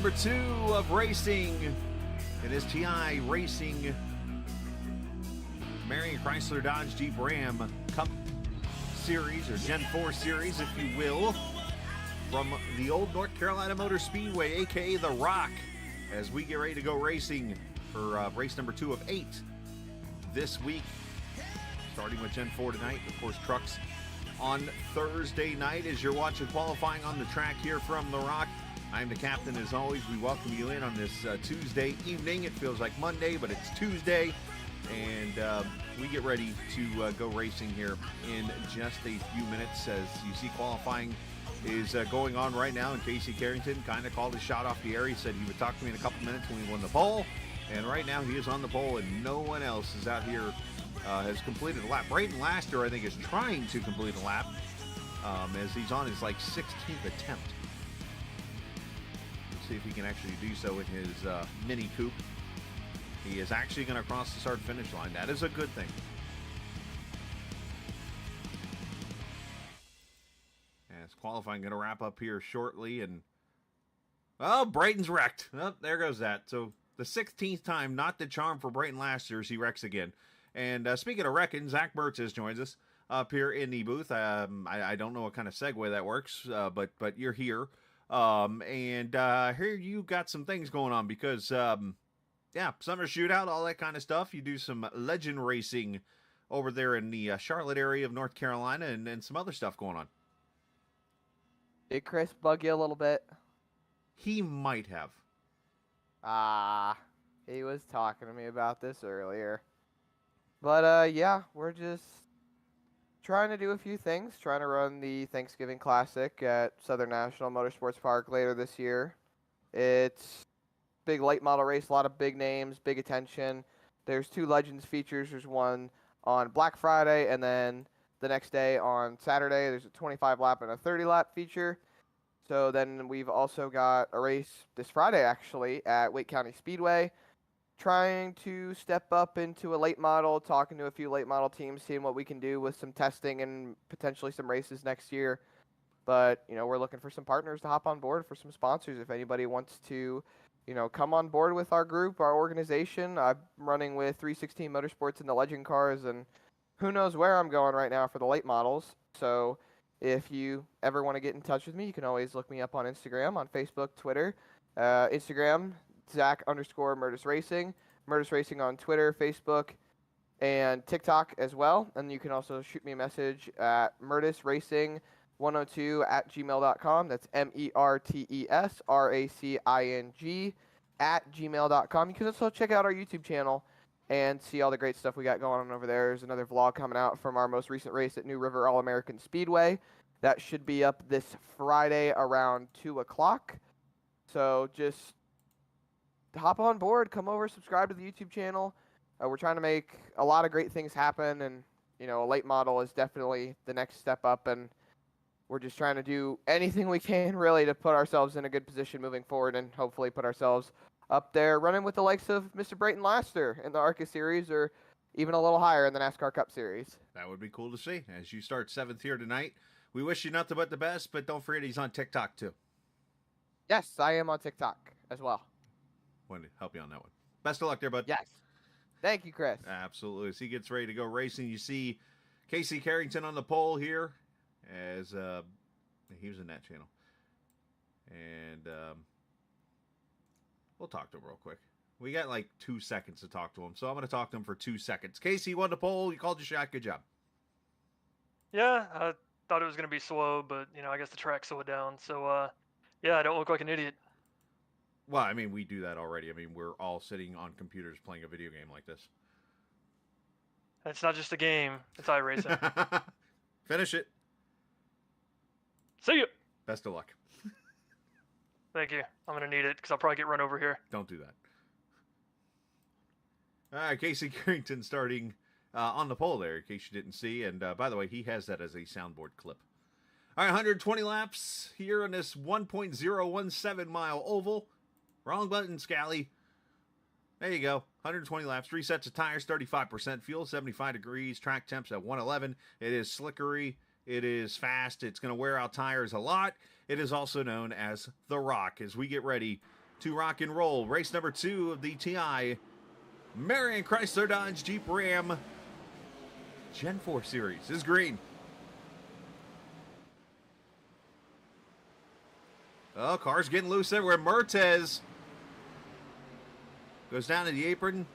number 2 of racing. It is TI Racing Marion Chrysler Dodge Jeep Ram Cup Series, or Gen 4 Series, if you will, from the old North Carolina Motor Speedway, a.k.a. The Rock, as we get ready to go racing for race number 2 of 8 this week, starting with Gen 4 tonight. Of course, trucks on Thursday night as you're watching qualifying on the track here from The Rock. I'm the captain as always. We welcome you in on this Tuesday evening. It feels like Monday, but it's Tuesday, and we get ready to go racing here in just a few minutes. As you see, qualifying is going on right now, and Casey Carrington kind of called his shot off the air. He said he would talk to me in a couple minutes when he won the pole, and right now he is on the pole, and no one else is out here has completed a lap. Brayden Laster, I think, is trying to complete a lap as he's on his 16th attempt. Let's see if he can actually do so in his Mini Coupe. He is actually going to cross the start-finish line. That is a good thing. As qualifying going to wrap up here shortly, and Brayden's wrecked. Oh, there goes that. So the 16th time, not the charm for Brayden Laster as he wrecks again. And speaking of wrecking, Zach Mertz joins us up here in the booth. I don't know what kind of segue that works, but you're here. And here you got some things going on because, summer shootout, all that kind of stuff. You do some legend racing over there in the Charlotte area of North Carolina, and some other stuff going on. Did Chris bug you a little bit? He might have. He was talking to me about this earlier. But, yeah, we're just trying to do a few things. Trying to run the Thanksgiving Classic at Southern National Motorsports Park later this year. It's big late model race, a lot of big names, big attention. There's 2 Legends features. There's one on Black Friday, and then the next day on Saturday, there's a 25-lap and a 30-lap feature. So then we've also got a race this Friday, actually, at Wake County Speedway. Trying to step up into a late model, talking to a few late model teams, seeing what we can do with some testing and potentially some races next year. But, we're looking for some partners to hop on board, for some sponsors. If anybody wants to, come on board with our group, our organization. I'm running with 316 Motorsports in the Legend cars, and who knows where I'm going right now for the late models. So if you ever want to get in touch with me, you can always look me up on Instagram, on Facebook, Twitter. Instagram, Zach_Murtis Racing. Murtis Racing on Twitter, Facebook, and TikTok as well. And you can also shoot me a message at murtisracing102@gmail.com. That's MERTESRACING@gmail.com. You can also check out our YouTube channel and see all the great stuff we got going on over there. There's another vlog coming out from our most recent race at New River All-American Speedway. That should be up this Friday around 2 o'clock. So just hop on board, come over, subscribe to the YouTube channel. We're trying to make a lot of great things happen, and, a late model is definitely the next step up, and we're just trying to do anything we can, really, to put ourselves in a good position moving forward and hopefully put ourselves up there running with the likes of Mr. Brayden Laster in the ARCA Series, or even a little higher in the NASCAR Cup Series. That would be cool to see as you start 7th here tonight. We wish you nothing but the best, but don't forget he's on TikTok too. Yes, I am on TikTok as well. Wanted to help you on that one. Best of luck there, bud. Yes. Thank you, Chris. Absolutely. As he gets ready to go racing, you see Casey Carrington on the pole here as he was in that channel. And we'll talk to him real quick. We got 2 seconds to talk to him, so I'm going to talk to him for 2 seconds. Casey, you won the pole. You called your shot. Good job. Yeah, I thought it was going to be slow, but, I guess the track slowed down. So, I don't look like an idiot. Well, we do that already. We're all sitting on computers playing a video game like this. It's not just a game. It's iRacing. Finish it. See you. Best of luck. Thank you. I'm going to need it because I'll probably get run over here. Don't do that. All right, Casey Carrington starting on the pole there, in case you didn't see. And by the way, he has that as a soundboard clip. All right, 120 laps here on this 1.017-mile oval. Wrong button, Scally. There you go. 120 laps, 3 sets of tires, 35% fuel, 75 degrees, track temps at 111. It is slickery. It is fast. It's going to wear out tires a lot. It is also known as The Rock as we get ready to rock and roll. Race number 2 of the TI Marion Chrysler Dodge Jeep Ram Gen 4 Series is green. Oh, cars getting loose everywhere. Mertez goes down to the apron.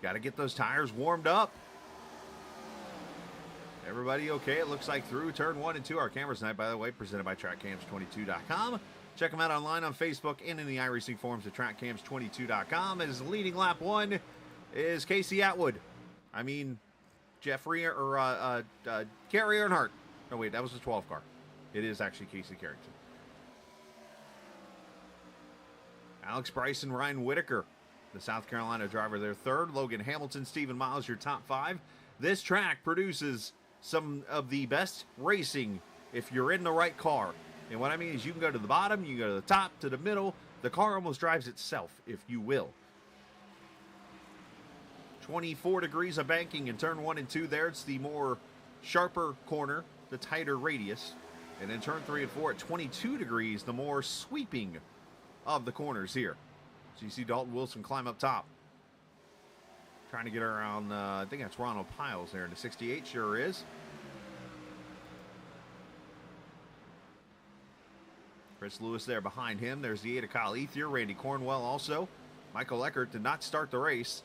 Got to get those tires warmed up. Everybody okay? It looks like through turn 1 and 2. Our cameras tonight, by the way, presented by TrackCams22.com. Check them out online on Facebook and in the iRacing forums at TrackCams22.com. As leading lap 1 is Casey Atwood. I mean, Gary Earnhardt. Oh, wait, that was the 12 car. It is actually Casey Carrington. Alex Bryson, Ryan Whitaker, the South Carolina driver, their third. Logan Hamilton, Stephen Miles, your top 5. This track produces some of the best racing if you're in the right car. And what I mean is you can go to the bottom, you can go to the top, to the middle. The car almost drives itself, if you will. 24 degrees of banking in turn 1 and 2 there. It's the more sharper corner, the tighter radius. And in turn 3 and 4 at 22 degrees, the more sweeping of the corners here. So you see Dalton Wilson climb up top. Trying to get around, I think that's Ronald Piles there in the 68, sure is. Chris Lewis there behind him. There's the 8 of Kyle Ethier, Randy Cornwell also. Michael Eckert did not start the race.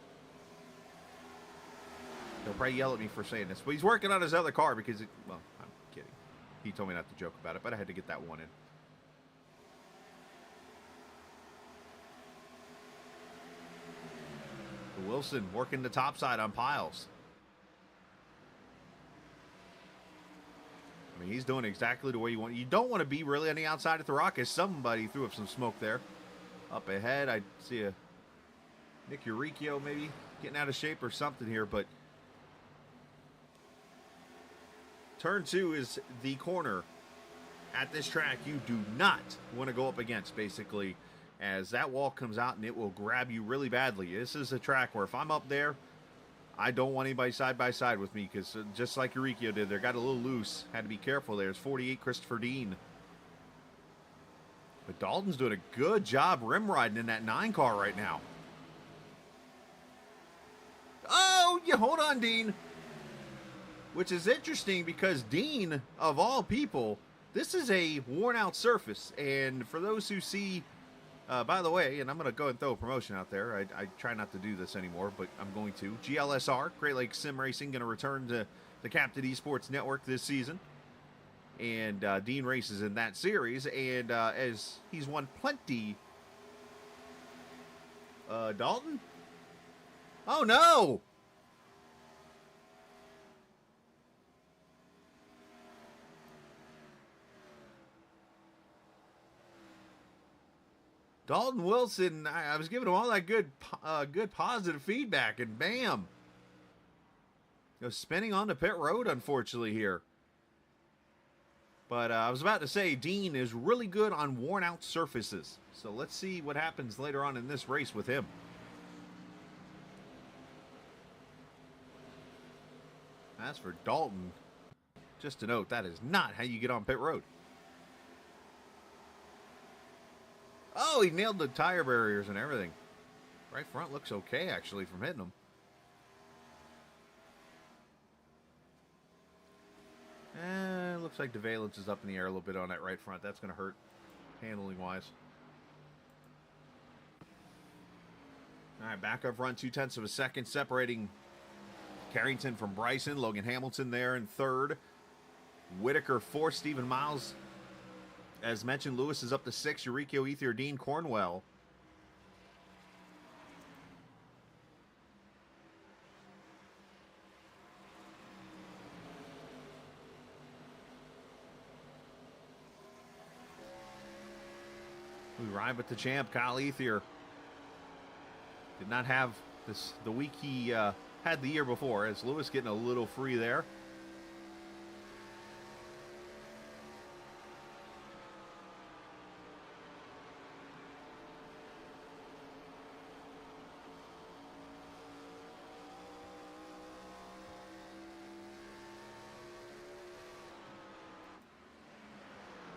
He'll probably yell at me for saying this, but he's working on his other car because, well, I'm kidding. He told me not to joke about it, but I had to get that one in. Wilson working the top side on Piles. I mean, he's doing exactly the way you want. You don't want to be really on the outside of the rock, as somebody threw up some smoke there. Up ahead, I see a Nick Uricchio maybe getting out of shape or something here, but turn 2 is the corner at this track you do not want to go up against, basically, as that wall comes out and it will grab you really badly. This is a track where if I'm up there, I don't want anybody side by side with me, because just like Uricchio did there, got a little loose. Had to be careful there. It's 48 Christopher Dean. But Dalton's doing a good job rim riding in that 9 car right now. Oh, you hold on, Dean. Which is interesting because Dean, of all people, this is a worn out surface. And for those who see, by the way, and I'm going to go and throw a promotion out there. I try not to do this anymore, but I'm going to. GLSR, Great Lakes Sim Racing, going to return to the Captain Esports Network this season. And Dean races in that series. And as he's won plenty. Dalton? Oh, no! Dalton Wilson, I was giving him all that good positive feedback, and bam. Goes spinning on the pit road, unfortunately, here. But I was about to say, Dean is really good on worn-out surfaces. So let's see what happens later on in this race with him. As for Dalton, just to note, that is not how you get on pit road. Oh, he nailed the tire barriers and everything. Right front looks okay, actually, from hitting them. Looks like the valence is up in the air a little bit on that right front. That's going to hurt handling-wise. All right, back up front, 0.2 of a second, separating Carrington from Bryson. Logan Hamilton there in third. Whitaker fourth. Stephen Miles, as mentioned, Lewis is up to 6. Uricchio, Ethier, Dean, Cornwell. We ride with the champ, Kyle Ethier. Did not have the week he had the year before, as Lewis getting a little free there.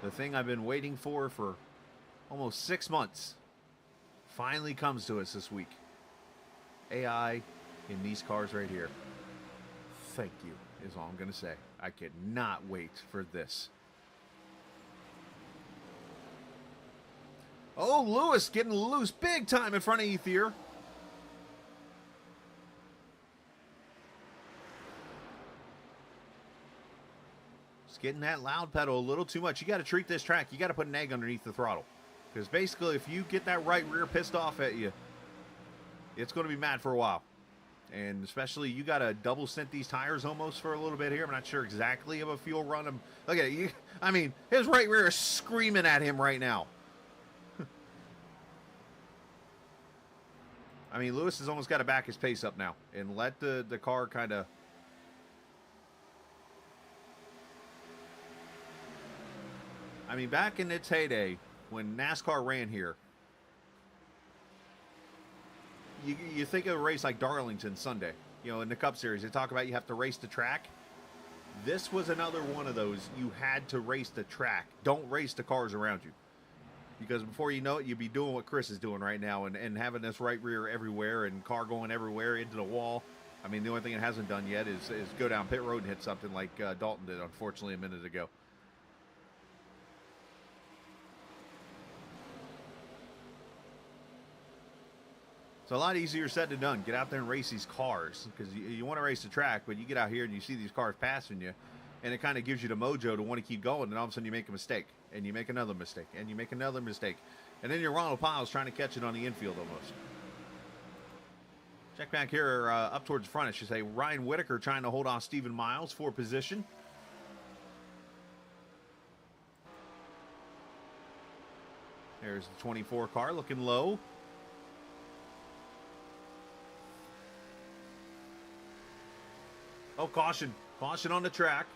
The thing I've been waiting for almost 6 months. finally comes to us this week. AI in these cars right here. Thank you is all I'm going to say. I cannot wait for this. Oh, Lewis getting loose big time in front of Ethier. Just getting that loud pedal a little too much. You got to treat this track. You got to put an egg underneath the throttle. Because basically, if you get that right rear pissed off at you, it's going to be mad for a while. And especially, you got to double stint these tires almost for a little bit here. I'm not sure exactly of a fuel run. Look at it. I mean, his right rear is screaming at him right now. I mean, Lewis has almost got to back his pace up now and let the car kind of... I mean, back in its heyday, when NASCAR ran here, you think of a race like Darlington Sunday, in the Cup Series. They talk about you have to race the track. This was another one of those. You had to race the track. Don't race the cars around you. Because before you know it, you'd be doing what Chris is doing right now and having this right rear everywhere and car going everywhere into the wall. I mean, the only thing it hasn't done yet is go down pit road and hit something like Dalton did, unfortunately, a minute ago. It's a lot easier said than done. Get out there and race these cars because you want to race the track, but you get out here and you see these cars passing you, and it kind of gives you the mojo to want to keep going, and all of a sudden you make a mistake, and you make another mistake, and you make another mistake, and then you're Ronald Piles trying to catch it on the infield almost. Check back here up towards the front. It should say Ryan Whitaker trying to hold off Stephen Miles for position. There's the 24 car looking low. Oh, caution. Caution on the track.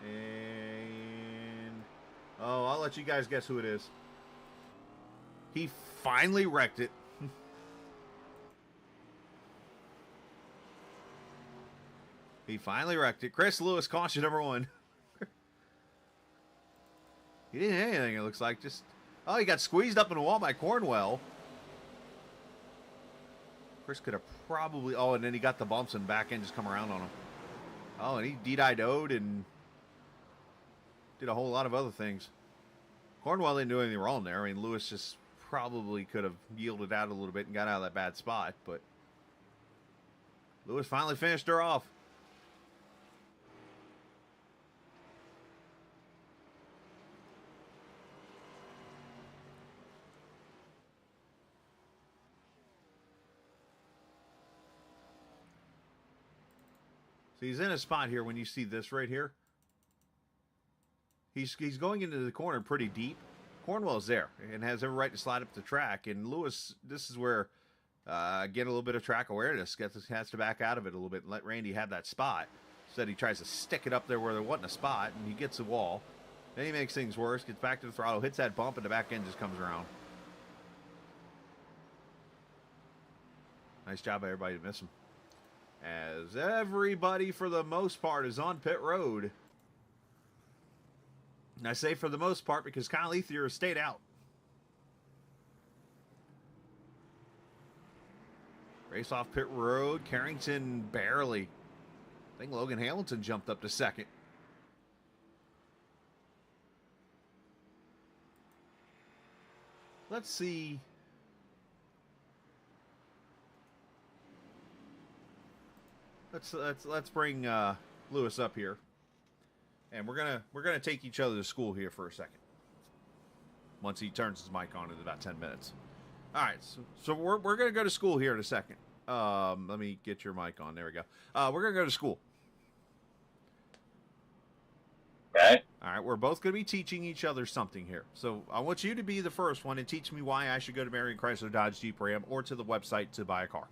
And... oh, I'll let you guys guess who it is. He finally wrecked it. He finally wrecked it. Chris Lewis, caution number 1. He didn't hit anything, it looks like. Just... oh, he got squeezed up in the wall by Cornwell. Chris could have probably... oh, and then he got the bumps and back end just come around on him. Oh, and he D-died-o'd and did a whole lot of other things. Cornwell didn't do anything wrong there. I mean, Lewis just probably could have yielded out a little bit and got out of that bad spot, but Lewis finally finished her off. So he's in a spot here when you see this right here. He's going into the corner pretty deep. Cornwell's there and has every right to slide up the track. And Lewis, this is where get a little bit of track awareness. Has to back out of it a little bit and let Randy have that spot. Instead, he tries to stick it up there where there wasn't a spot, and he gets the wall. Then he makes things worse, gets back to the throttle, hits that bump, and the back end just comes around. Nice job by everybody to miss him. As everybody, for the most part, is on pit road. And I say for the most part because Kyle Ethier has stayed out. Race off pit road. Carrington barely. I think Logan Hamilton jumped up to second. Let's see. Let's bring Lewis up here, and we're gonna take each other to school here for a second. Once he turns his mic on in about 10 minutes. All right, so we're gonna go to school here in a second. Let me get your mic on. There we go. We're gonna go to school. Okay. All right, we're both gonna be teaching each other something here. So I want you to be the first one and teach me why I should go to Marion Chrysler Dodge Jeep Ram or to the website to buy a car.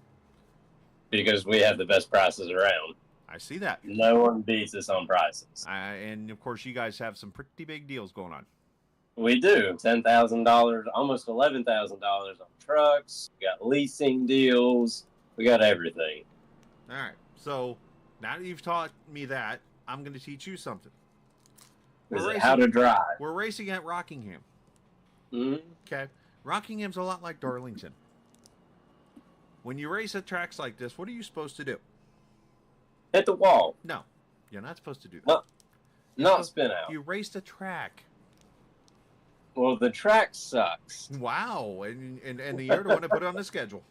Because we have the best prices around. I see that. No one beats us on prices. And of course, you guys have some pretty big deals going on. We do. $10,000, almost $11,000 on trucks. We got leasing deals. We got everything. All right. So now that you've taught me that, I'm going to teach you something. Is it how to drive? We're racing at Rockingham. Mm-hmm. Okay. Rockingham's a lot like Darlington. When you race at tracks like this, what are you supposed to do? Hit the wall. No, you're not supposed to do that. No, not spin out. You raced a track. Well, the track sucks. Wow, and you're the one that put it on the schedule.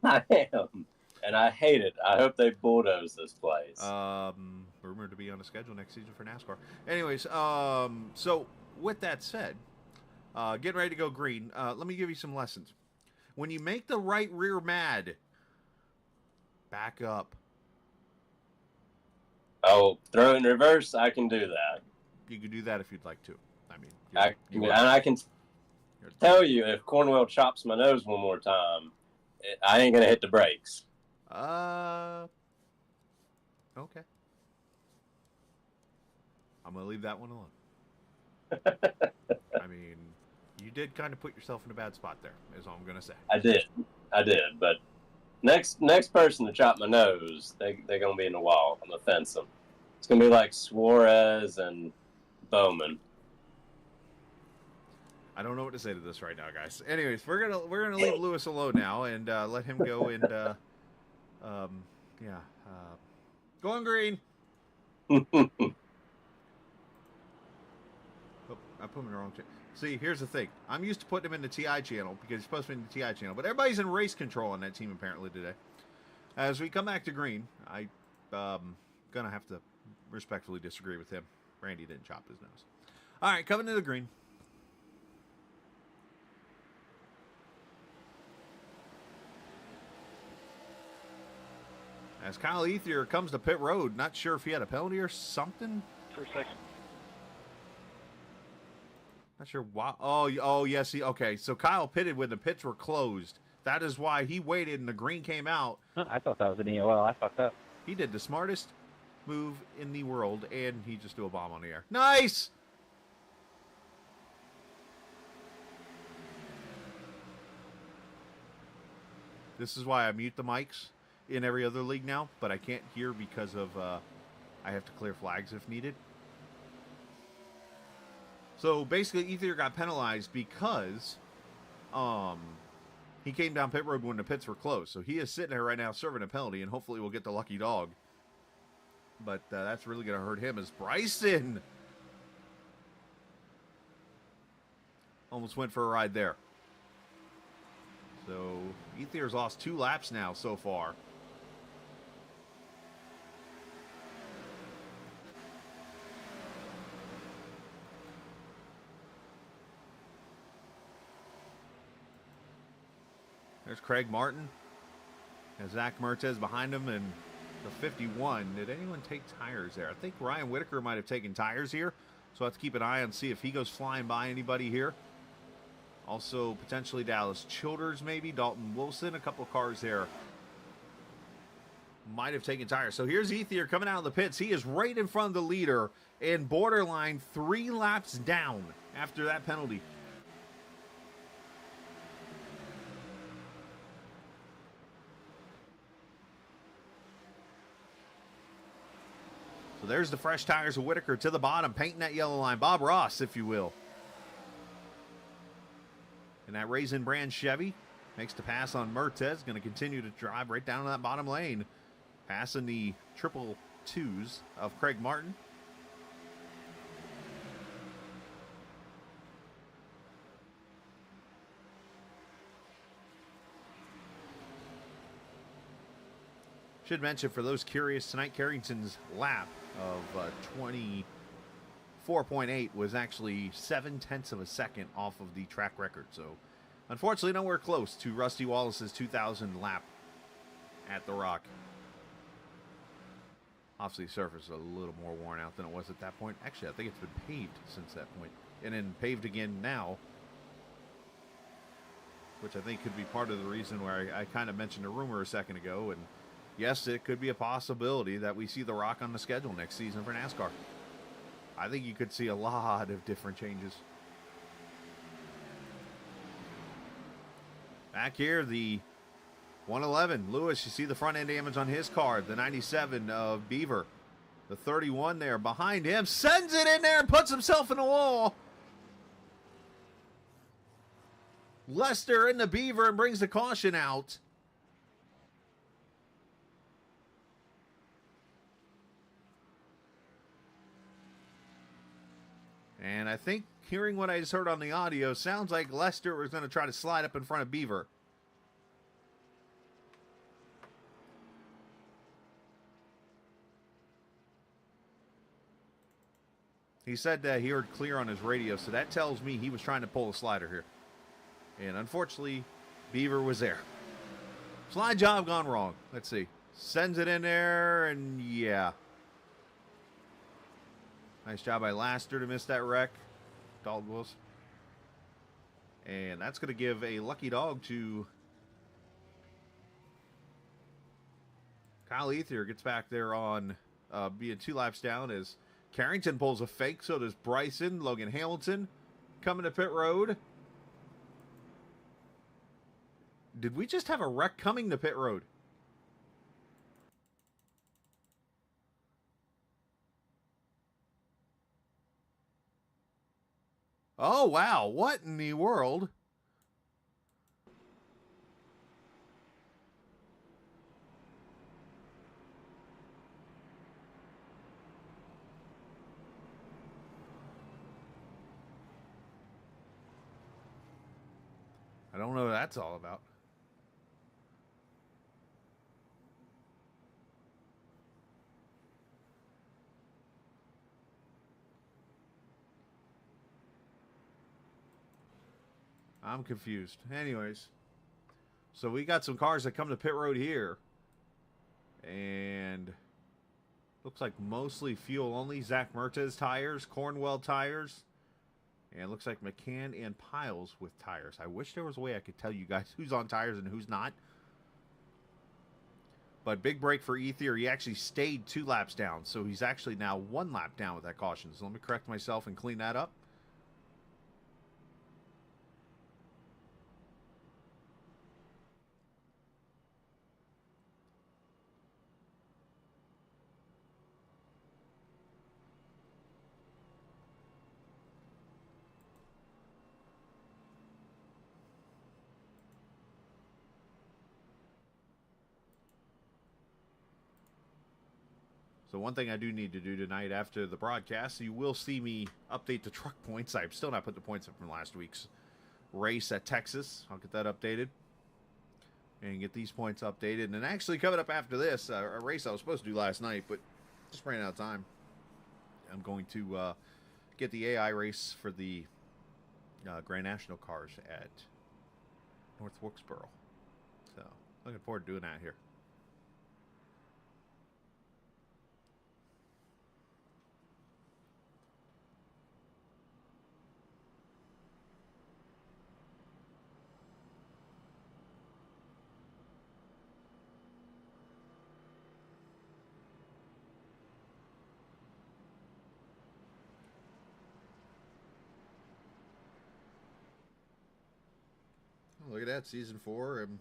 I am. And I hate it. I hope they bulldoze this place. Rumored to be on the schedule next season for NASCAR. Anyways, so with that said, getting ready to go green, let me give you some lessons. When you make the right rear mad, back up. Oh, throw it in reverse, I can do that. You can do that if you'd like to. I mean, I can tell you, if Cornwell chops my nose one more time, I ain't going to hit the brakes. Okay. I'm going to leave that one alone. I mean, you did kind of put yourself in a bad spot there, is all I'm going to say. I did. But next person to chop my nose, they're going to be in the wall. I'm going to fence them. It's going to be like Suarez and Bowman. I don't know what to say to this right now, guys. Anyways, we're gonna leave Lewis alone now and let him go and go on green. Oh, I put him in the wrong channel. See, here's the thing. I'm used to putting him in the TI channel because he's supposed to be in the TI channel, but everybody's in race control on that team apparently today. As we come back to green, I gonna have to respectfully disagree with him. Randy didn't chop his nose. All right, coming to the green. As Kyle Ethier comes to pit road, not sure if he had a penalty or something. For a second. Not sure why. Oh, yes. Okay, so Kyle pitted when the pits were closed. That is why he waited and the green came out. I thought that was an EOL. I fucked up. He did the smartest move in the world, and he just threw a bomb on the air. Nice! This is why I mute the mics in every other league now, but I can't hear because of I have to clear flags if needed. So basically Ethier got penalized because he came down pit road when the pits were closed. So he is sitting there right now serving a penalty, and hopefully we'll get the lucky dog. But that's really going to hurt him as Bryson almost went for a ride there. So Ethier's lost 2 laps now so far. There's Craig Martin. And Zach Mertez behind him and the 51. Did anyone take tires there? I think Ryan Whitaker might have taken tires here. So I have to keep an eye on see if he goes flying by anybody here. Also, potentially Dallas Childers, maybe. Dalton Wilson, a couple of cars there. Might have taken tires. So here's Ethier coming out of the pits. He is right in front of the leader and borderline 3 laps down after that penalty. So there's the fresh tires of Whitaker to the bottom, painting that yellow line. Bob Ross, if you will. And that Raisin brand Chevy makes the pass on Mertez. Going to continue to drive right down that bottom lane. Passing the 222s of Craig Martin. Should mention for those curious, tonight Carrington's lap of 24.8 was actually 0.7 of a second off of the track record. So, unfortunately, nowhere close to Rusty Wallace's 2,000 lap at the Rock. Obviously, the surface is a little more worn out than it was at that point. Actually, I think it's been paved since that point, and then paved again now, which I think could be part of the reason where I kind of mentioned a rumor a second ago. And yes, it could be a possibility that we see the Rock on the schedule next season for NASCAR. I think you could see a lot of different changes. Back here, the 111. Lewis, you see the front end damage on his car. The 97 of Beaver. The 31 there behind him. Sends it in there and puts himself in the wall. Lester in the Beaver and brings the caution out. And I think, hearing what I just heard on the audio, sounds like Lester was going to try to slide up in front of Beaver. He said that he heard clear on his radio, so that tells me he was trying to pull a slider here. And unfortunately, Beaver was there. Slide job gone wrong. Let's see. Sends it in there, and yeah. Nice job by Laster to miss that wreck. Dog was. And that's going to give a lucky dog to Kyle Ether. Gets back there on being 2 laps down as Carrington pulls a fake. So does Bryson. Logan Hamilton coming to pit road. Did we just have a wreck coming to pit road? Oh, wow. What in the world? I don't know what that's all about. I'm confused. Anyways, so we got some cars that come to pit road here. And looks like mostly fuel only. Zach Mertes tires, Cornwell tires. And looks like McCann and Piles with tires. I wish there was a way I could tell you guys who's on tires and who's not. But big break for Ether. He actually stayed 2 laps down. So he's actually now 1 lap down with that caution. So let me correct myself and clean that up. So one thing I do need to do tonight after the broadcast, you will see me update the truck points. I've still not put the points up from last week's race at Texas. I'll get that updated and get these points updated. And actually coming up after this, a race I was supposed to do last night, but just ran out of time. I'm going to get the AI race for the Grand National cars at North Wilkesboro. So looking forward to doing that here. Look at that, Season 4. I'm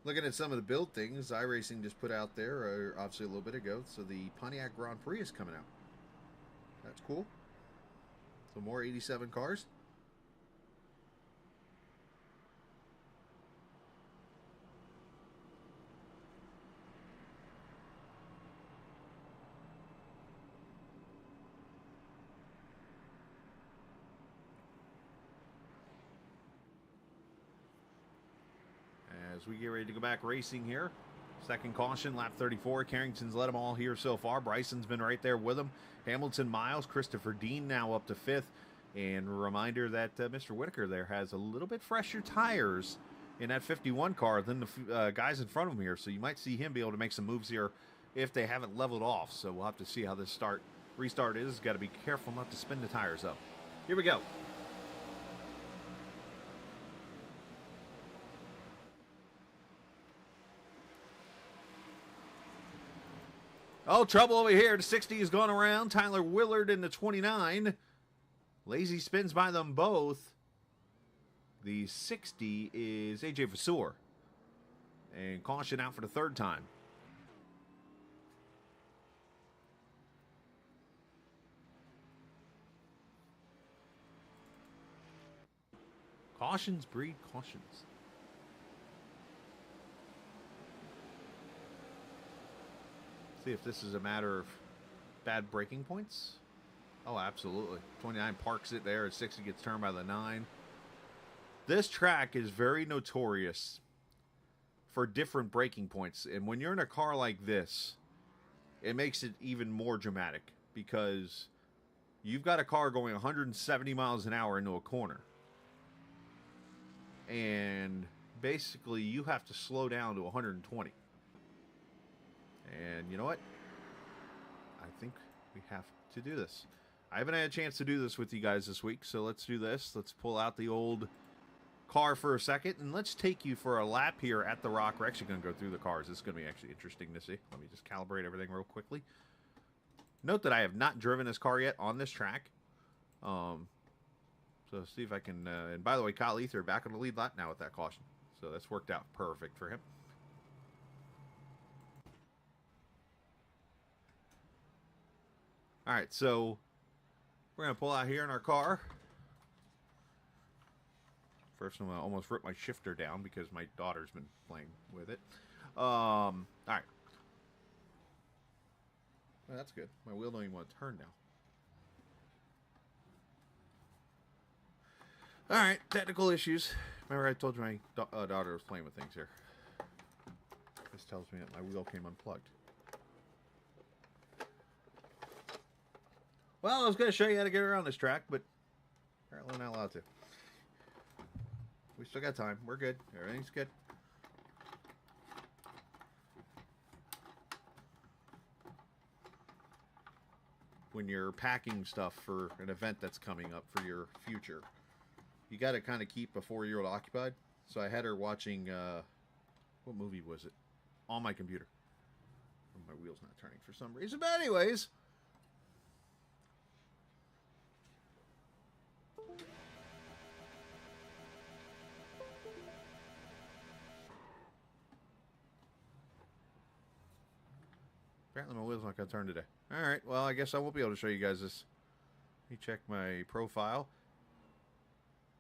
looking at some of the build things iRacing just put out there, obviously a little bit ago. So the Pontiac Grand Prix is coming out. That's cool. So more 87 cars. As we get ready to go back racing here. Second caution, lap 34. Carrington's led them all here so far. Bryson's been right there with him. Hamilton, Miles, Christopher Dean now up to 5th. And a reminder that Mr. Whitaker there has a little bit fresher tires in that 51 car than the guys in front of him here. So you might see him be able to make some moves here if they haven't leveled off. So we'll have to see how this restart is. Got to be careful not to spin the tires up. Here we go. Oh, trouble over here. The 60 has gone around. Tyler Willard in the 29. Lazy spins by them both. The 60 is AJ Vasseur. And caution out for the 3rd time. Cautions breed cautions. See if this is a matter of bad braking points. Oh, absolutely. 29 parks it there. At 60 gets turned by the 9. This track is very notorious for different braking points. And when you're in a car like this, it makes it even more dramatic because you've got a car going 170 miles an hour into a corner. And basically you have to slow down to 120. And you know what? I think we have to do this. I haven't had a chance to do this with you guys this week, so let's do this. Let's pull out the old car for a second, and let's take you for a lap here at the Rock. We're actually going to go through the cars. This is going to be actually interesting to see. Let me just calibrate everything real quickly. Note that I have not driven this car yet on this track. So see if I can... and by the way, Kyle Ether back on the lead lap now with that caution. So that's worked out perfect for him. All right, so we're going to pull out here in our car. First, I'm going to almost rip my shifter down because my daughter's been playing with it. All right. Well, that's good. My wheel don't even want to turn now. All right, technical issues. Remember I told you my daughter was playing with things here. This tells me that my wheel came unplugged. Well, I was going to show you how to get around this track, but apparently I'm not allowed to. We still got time. We're good. Everything's good. When you're packing stuff for an event that's coming up for your future, you got to kind of keep a 4-year-old occupied. So I had her watching, what movie was it? On my computer. Oh, my wheel's not turning for some reason. But anyways... Apparently my wheel's not going to turn today. Alright, well, I guess I won't be able to show you guys this. Let me check my profile.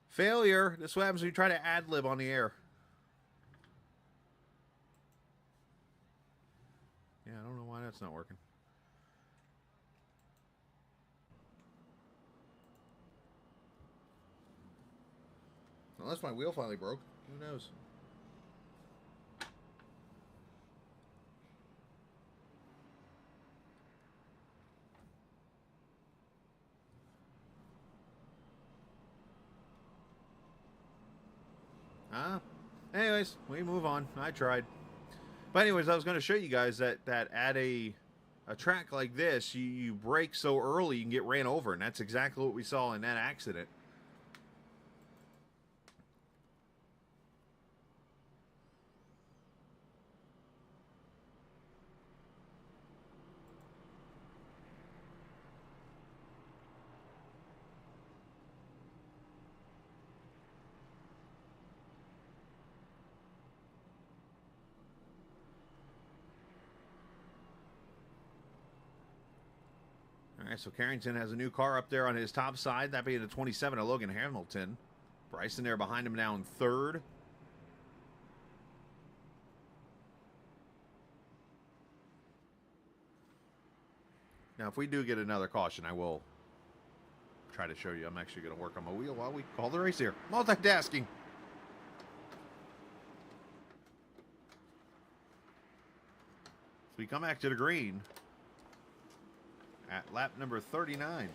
Failure! This is what happens when you try to ad-lib on the air. Yeah, I don't know why that's not working. Unless my wheel finally broke. Who knows? Anyways, we move on. I tried. But anyways, I was going to show you guys that at a track like this, you brake so early you can get ran over. And that's exactly what we saw in that accident. All right, so Carrington has a new car up there on his top side, that being the 27 of Logan Hamilton. Bryson there behind him now in third. Now, if we do get another caution, I will try to show you. I'm actually going to work on my wheel while we call the race here. Multitasking. So we come back to the green at lap number 39.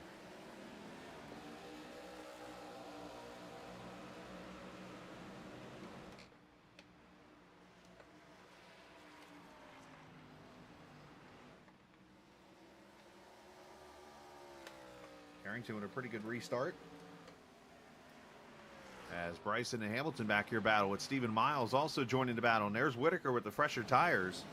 Carrington with a pretty good restart. As Bryson and Hamilton back here battle with Stephen Miles also joining the battle. And there's Whitaker with the fresher tires.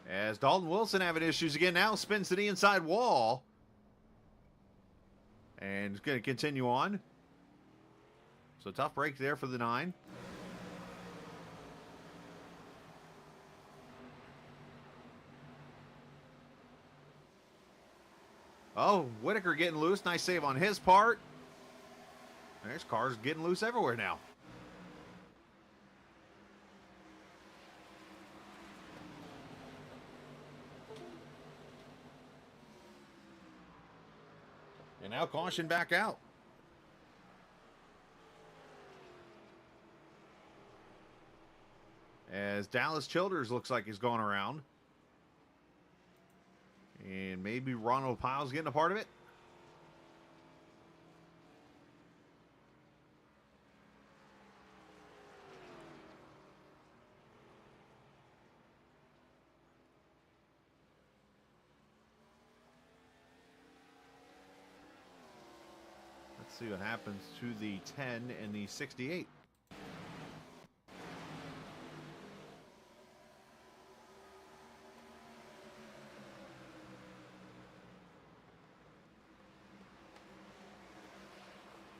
As Dalton Wilson having issues again now, spins to the inside wall. And is going to continue on. So tough break there for the 9. Oh, Whitaker getting loose. Nice save on his part. There's cars getting loose everywhere now. And now caution back out. As Dallas Childers looks like he's going around. And maybe Ronald Piles getting a part of it. Let's see what happens to the 10 and the 68.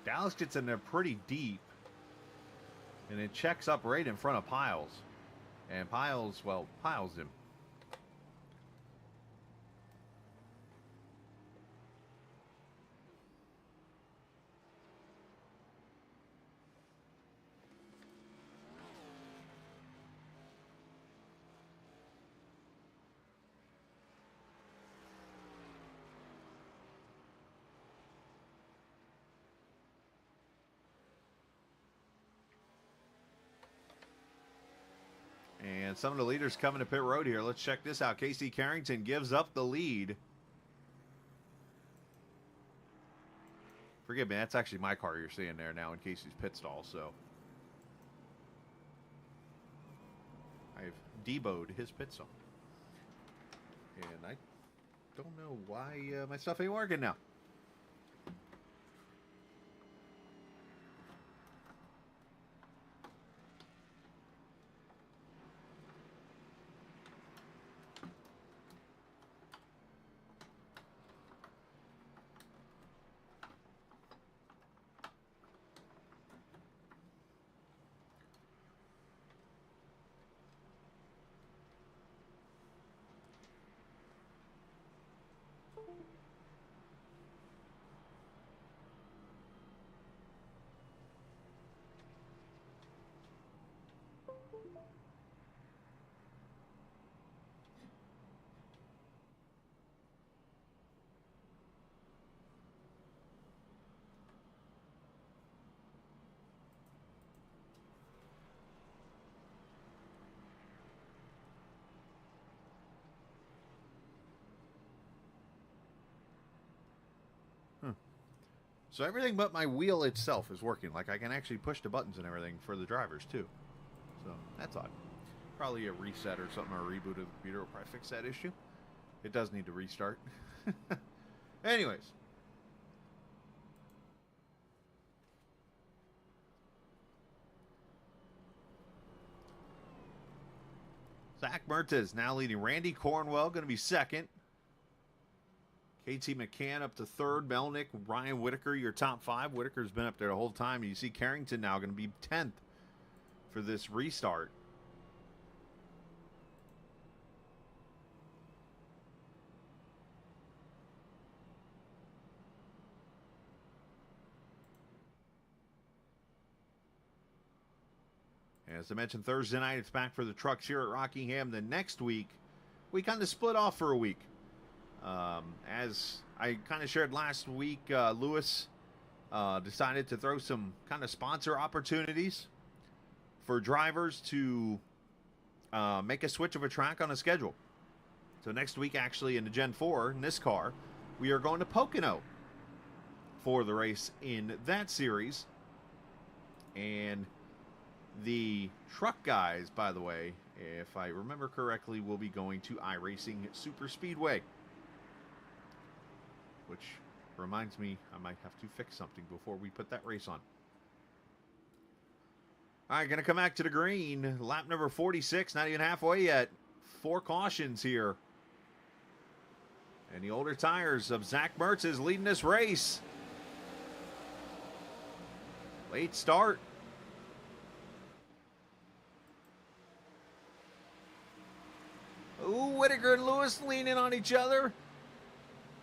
Dallas gets in there pretty deep, and it checks up right in front of Piles. And Piles, well, Piles him. And some of the leaders coming to pit road here. Let's check this out. Casey Carrington gives up the lead. Forgive me, that's actually my car you're seeing there now in Casey's pit stall, so I've deboed his pit stall. And I don't know why my stuff ain't working now. So everything but my wheel itself is working. Like I can actually push the buttons and everything for the drivers too. So that's odd. Probably a reset or something, or a reboot of the computer will probably fix that issue. It does need to restart. Anyways. Zach Mertes now leading. Randy Cornwell going to be second. KT McCann up to third. Melnick, Ryan Whitaker, your top five. Whitaker's been up there the whole time. You see Carrington now going to be 10th for this restart. As I mentioned, Thursday night, it's back for the trucks here at Rockingham. The next week, we kind of split off for a week. As I kind of shared last week, Lewis decided to throw some kind of sponsor opportunities for drivers to make a switch of a track on a schedule. So next week, actually, in the Gen 4, in this car, we are going to Pocono for the race in that series. And the truck guys, by the way, if I remember correctly, will be going to iRacing Super Speedway. Which reminds me, I might have to fix something before we put that race on. All right, going to come back to the green. Lap number 46, not even halfway yet. 4 cautions here. And the older tires of Zach Mertz is leading this race. Late start. Ooh, Whitaker and Lewis leaning on each other.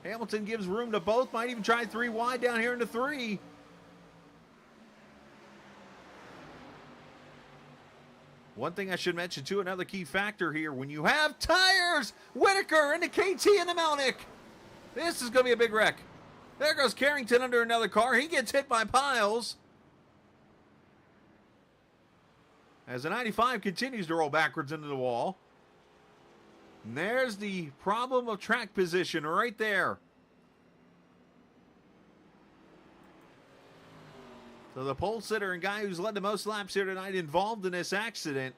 Hamilton gives room to both. Might even try 3 wide down here into 3. One thing I should mention, too, another key factor here. When you have tires, Whitaker into KT and the Melnick. This is going to be a big wreck. There goes Carrington under another car. He gets hit by piles. As the 95 continues to roll backwards into the wall. And there's the problem of track position right there. So the pole sitter and guy who's led the most laps here tonight involved in this accident.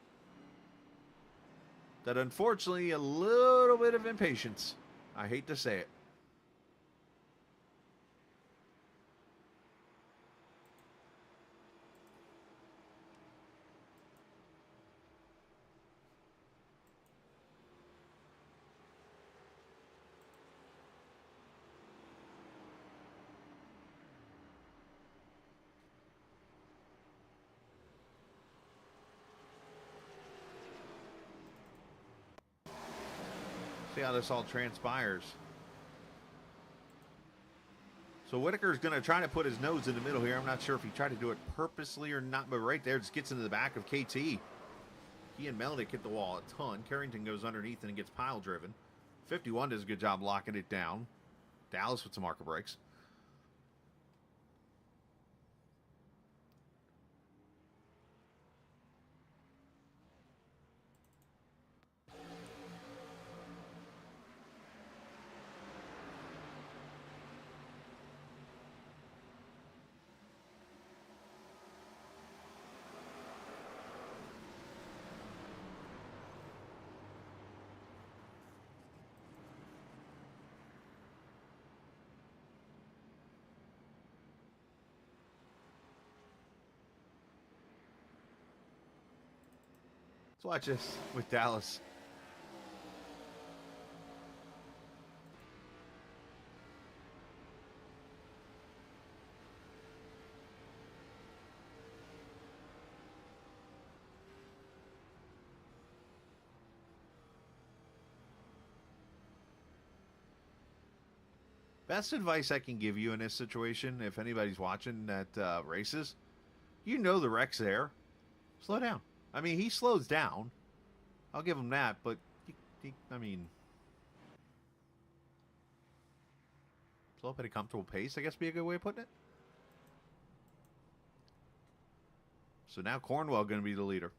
That unfortunately a little bit of impatience. I hate to say it. See how this all transpires. So Whitaker's going to try to put his nose in the middle here. I'm not sure if he tried to do it purposely or not, but right there just gets into the back of KT. He and Melnick hit the wall a ton. Carrington goes underneath and gets pile driven. 51 does a good job locking it down. Dallas with some marker brakes. Let's watch this with Dallas. Best advice I can give you in this situation, if anybody's watching at races, you know the wreck's there. Slow down. I mean, he slows down. I'll give him that, but, I mean, slow up at a comfortable pace, I guess would be a good way of putting it. So now Cornwell going to be the leader.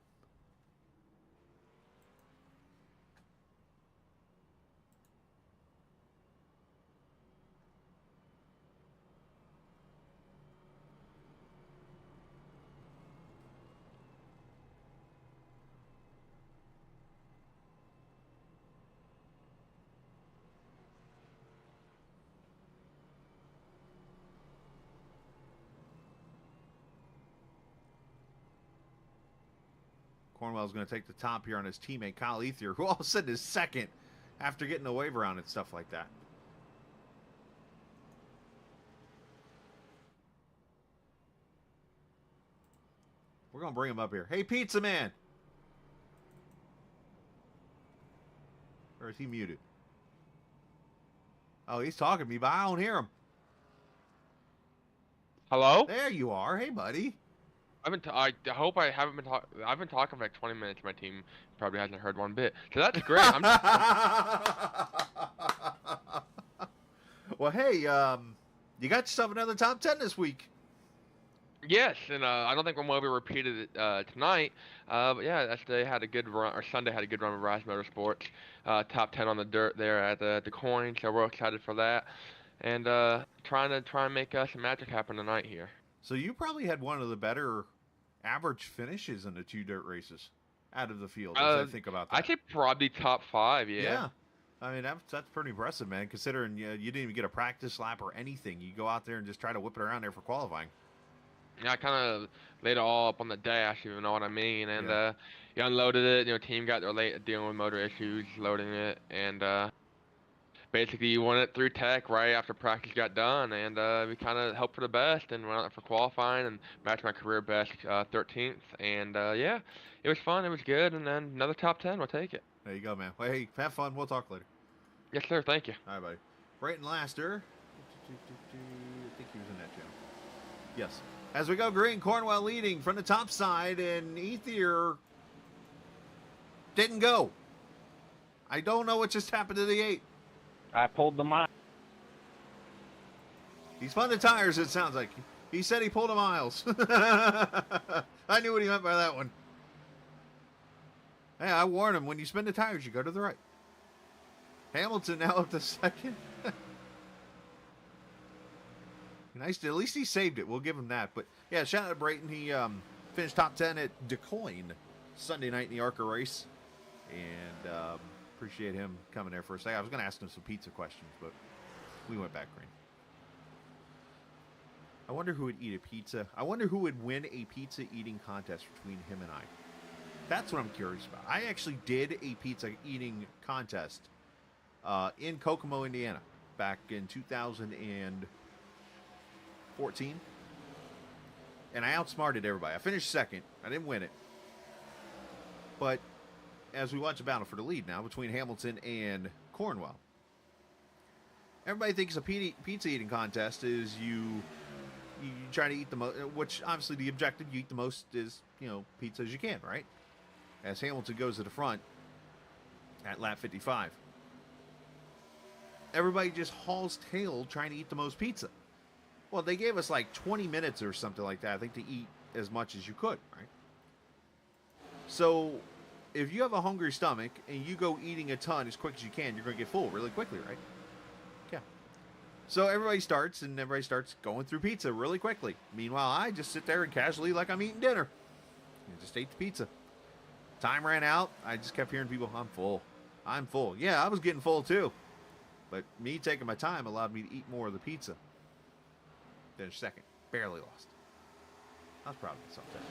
Cornwell's going to take the top here on his teammate Kyle Ethier, who all of a sudden is second after getting the wave around and stuff like that. We're going to bring him up here. Hey, Pizza Man! Or is he muted? Oh, he's talking to me, but I don't hear him. Hello? There you are. Hey, buddy. I hope I haven't been talking. I've been talking for like 20 minutes. My team probably hasn't heard one bit. So that's great. Well, hey, you got yourself another top 10 this week. Yes, and I don't think we'll maybe repeat it tonight. But yeah, yesterday had a good run, or Sunday had a good run with Rise Motorsports. Top 10 on the dirt there at the coin. So we're excited for that, and trying to make some magic happen tonight here. So you probably had one of the better average finishes in the 2 dirt races out of the field, as I think about that. I'd say probably top 5, yeah. Yeah. I mean, that's pretty impressive, man, considering you didn't even get a practice lap or anything. You go out there and just try to whip it around there for qualifying. Yeah, I kind of laid it all up on the dash, you know what I mean? And Yeah. you unloaded it, team got there late dealing with motor issues, loading it, and basically you won it through tech right after practice got done, and we kind of hoped for the best and went out for qualifying and matched my career best 13th, and yeah, it was fun, it was good, and then another top 10, we'll take it. There you go, man. Well, hey, have fun. We'll talk later. Yes, sir, thank you. All right, buddy. Brayton Laster. I think he was in that channel. Yes. As we go green, Cornwell leading from the top side, and Ethier didn't go. I don't know what just happened to the 8. I pulled the mile. He spun the tires, it sounds like. He said he pulled the miles. I knew what he meant by that one. Hey, I warned him, when you spin the tires, you go to the right. Hamilton now up to second. Nice. At least he saved it. We'll give him that. But, yeah, shout out to Brayton. He finished top 10 at DeCoin Sunday night in the ARCA race. And appreciate him coming there for a second. I was going to ask him some pizza questions, but we went back green. I wonder who would eat a pizza. I wonder who would win a pizza eating contest between him and I. That's what I'm curious about. I actually did a pizza eating contest in Kokomo, Indiana, back in 2014. And I outsmarted everybody. I finished second. I didn't win it. But as we watch a battle for the lead now between Hamilton and Cornwell, everybody thinks a pizza eating contest is you try to eat the most, which obviously the objective, you eat the most is, pizza as you can, right? As Hamilton goes to the front at lap 55. Everybody just hauls tail trying to eat the most pizza. Well, they gave us like 20 minutes or something like that, I think, to eat as much as you could, right? So, if you have a hungry stomach and you go eating a ton as quick as you can, you're going to get full really quickly, right? Yeah. So everybody starts going through pizza really quickly. Meanwhile, I just sit there and casually like I'm eating dinner. I just ate the pizza. Time ran out. I just kept hearing people, I'm full. I'm full. Yeah, I was getting full too. But me taking my time allowed me to eat more of the pizza. Finished second. Barely lost. I was proud of myself that night.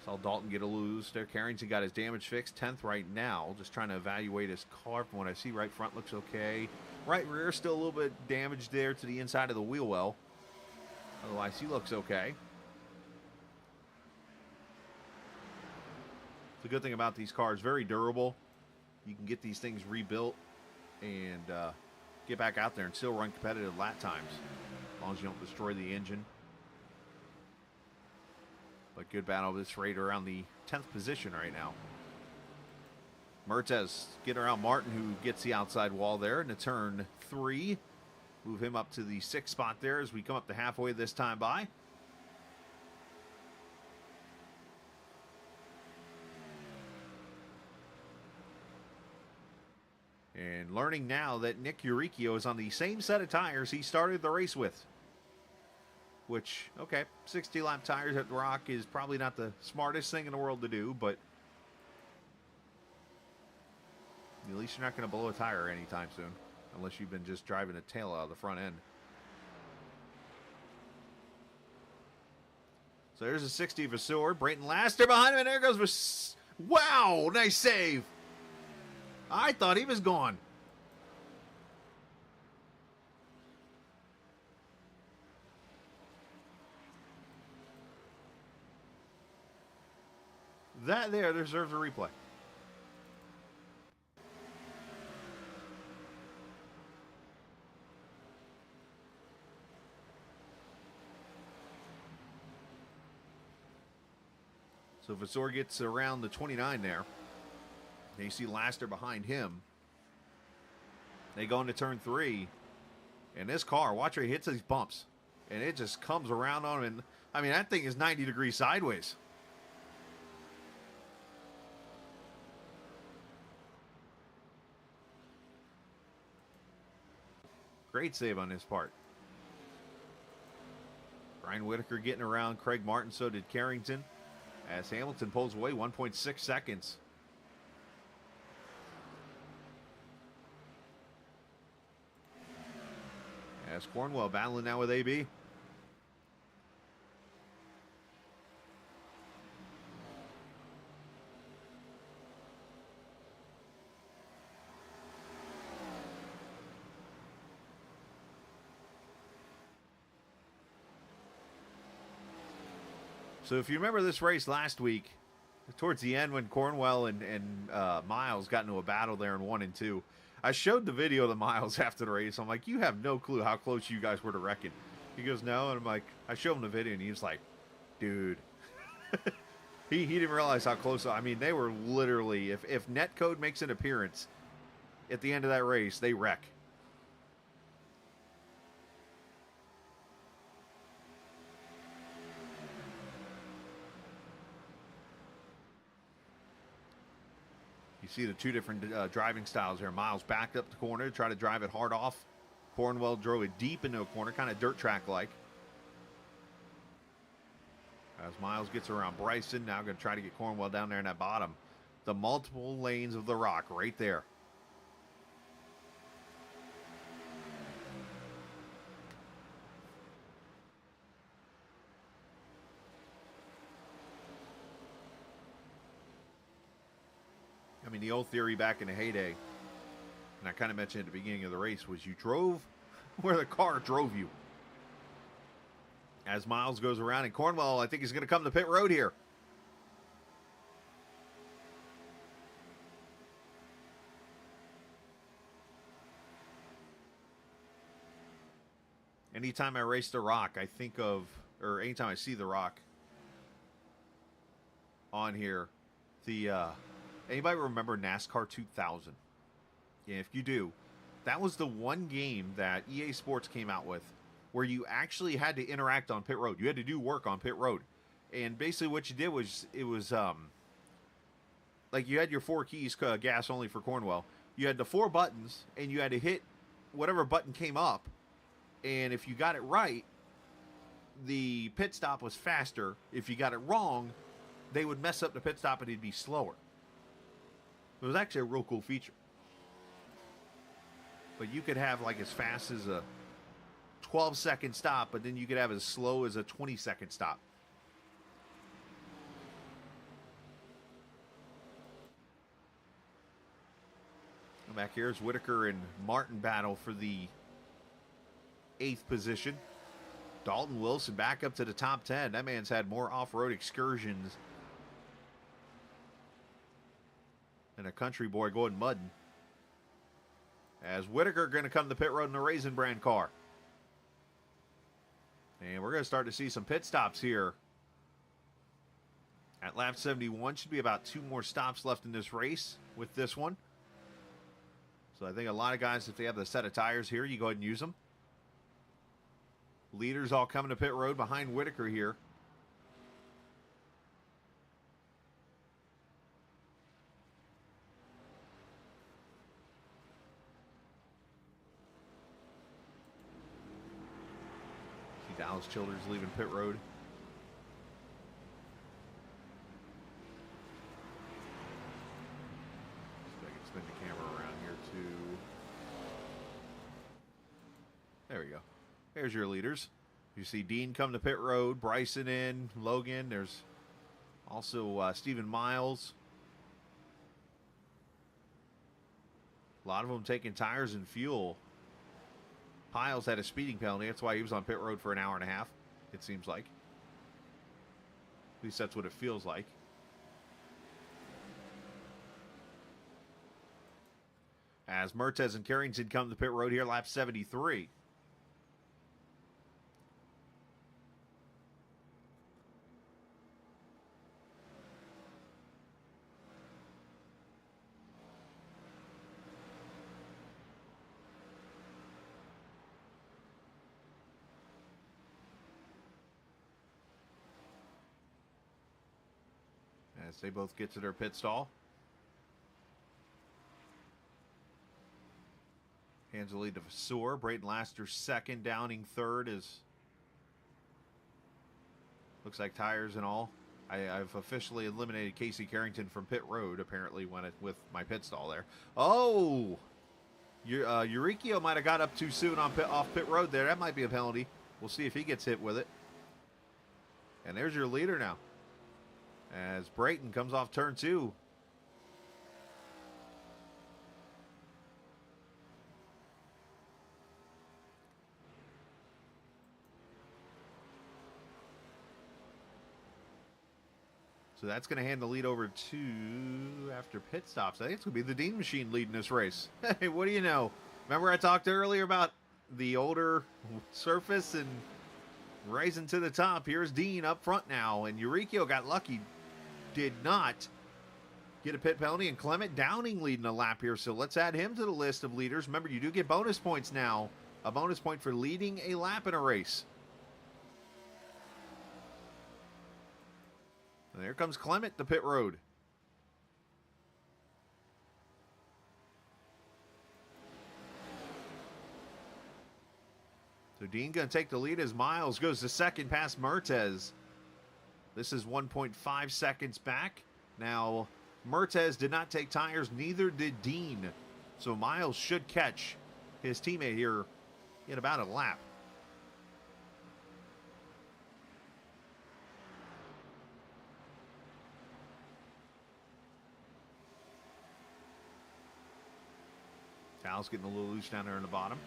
Saw Dalton get a lose there. Carrington got his damage fixed. 10th right now. Just trying to evaluate his car. From what I see, right front looks okay. Right rear still a little bit damaged there to the inside of the wheel well. Otherwise, he looks okay. The good thing about these cars, very durable. You can get these things rebuilt and get back out there and still run competitive lap times. As long as you don't destroy the engine. But good battle this rate around the 10th position right now. Mertes getting around Martin, who gets the outside wall there into turn 3. Move him up to the 6th spot there as we come up to halfway this time by. And learning now that Nick Uricchio is on the same set of tires he started the race with. Which, okay, 60-lap tires at the Rock is probably not the smartest thing in the world to do, but at least you're not going to blow a tire anytime soon, unless you've been just driving a tail out of the front end. So there's a 60 Vasseur. Brayton Laster behind him, and there goes wow, nice save. I thought he was gone. That there deserves a replay. So Vasseur gets around the 29 there. And you see Laster behind him. They go into turn 3. And this car, watch where he hits these bumps. And it just comes around on him. And, I mean, that thing is 90 degrees sideways. Great save on his part. Brian Whitaker getting around Craig Martin, so did Carrington. As Hamilton pulls away 1.6 seconds. As Cornwell battling now with AB. So if you remember this race last week, towards the end when Cornwell and Miles got into a battle there in 1 and 2. I showed the video to Miles after the race. I'm like, you have no clue how close you guys were to wrecking. He goes, no. And I'm like, I show him the video, and he's like, dude. he didn't realize how close. I mean, they were literally, if Netcode makes an appearance at the end of that race, they wreck. You see the two different driving styles here. Miles backed up the corner to try to drive it hard off. Cornwell drove it deep into a corner, kind of dirt track-like. As Miles gets around Bryson, now going to try to get Cornwell down there in that bottom. The multiple lanes of the Rock right there. I mean, the old theory back in the heyday, and I kind of mentioned at the beginning of the race, was you drove where the car drove you. As Miles goes around, and Cornwell, I think he's going to come to pit road here. Anytime I race the Rock, I think of, or anytime I see the Rock on here, anybody remember NASCAR 2000? Yeah, if you do, that was the one game that EA Sports came out with where you actually had to interact on pit road. You had to do work on pit road. And basically what you did was, it was like you had your 4 keys, gas only for Cornwell. You had the 4 buttons, and you had to hit whatever button came up. And if you got it right, the pit stop was faster. If you got it wrong, they would mess up the pit stop and it'd be slower. It was actually a real cool feature. But you could have like as fast as a 12-second stop, but then you could have as slow as a 20-second stop. Back here is Whitaker and Martin battle for the 8th position. Dalton Wilson back up to the top 10. That man's had more off-road excursions than a country boy going mudding. As Whitaker going to come to pit road in the Raisin Brand car. And we're going to start to see some pit stops here. At lap 71, should be about 2 more stops left in this race with this one. So I think a lot of guys, if they have the set of tires here, you go ahead and use them. Leaders all coming to pit road behind Whitaker here. See Dallas Childers leaving pit road. So I can spin the camera around here too. There we go. There's your leaders. You see Dean come to pit road, Bryson in, Logan. There's also Stephen Miles. A lot of them taking tires and fuel. Piles had a speeding penalty. That's why he was on pit road for an hour and a half, it seems like. At least that's what it feels like. As Mertes and Carrington come to pit road here, lap 73. As they both get to their pit stall. Hands the lead to Vasseur. Brayton Laster second, Downing third. Is looks like tires and all. I've officially eliminated Casey Carrington from pit road, apparently, with my pit stall there. Oh! Eurykio might have got up too soon on off pit road there. That might be a penalty. We'll see if he gets hit with it. And there's your leader now. As Brayton comes off turn 2. So that's going to hand the lead over to, after pit stops, I think it's going to be the Dean machine leading this race. Hey, what do you know? Remember I talked earlier about the older surface and rising to the top. Here's Dean up front now, and Eurykio got lucky. Did not get a pit penalty, and Clement Downing leading a lap here. So let's add him to the list of leaders. Remember, you do get bonus points now. A bonus point for leading a lap in a race. And there comes Clement to pit road. So Dean going to take the lead as Miles goes to second past Mertes. This is 1.5 seconds back. Now, Mertes did not take tires, neither did Dean. So Miles should catch his teammate here in about a lap. Tal's getting a little loose down there in the bottom.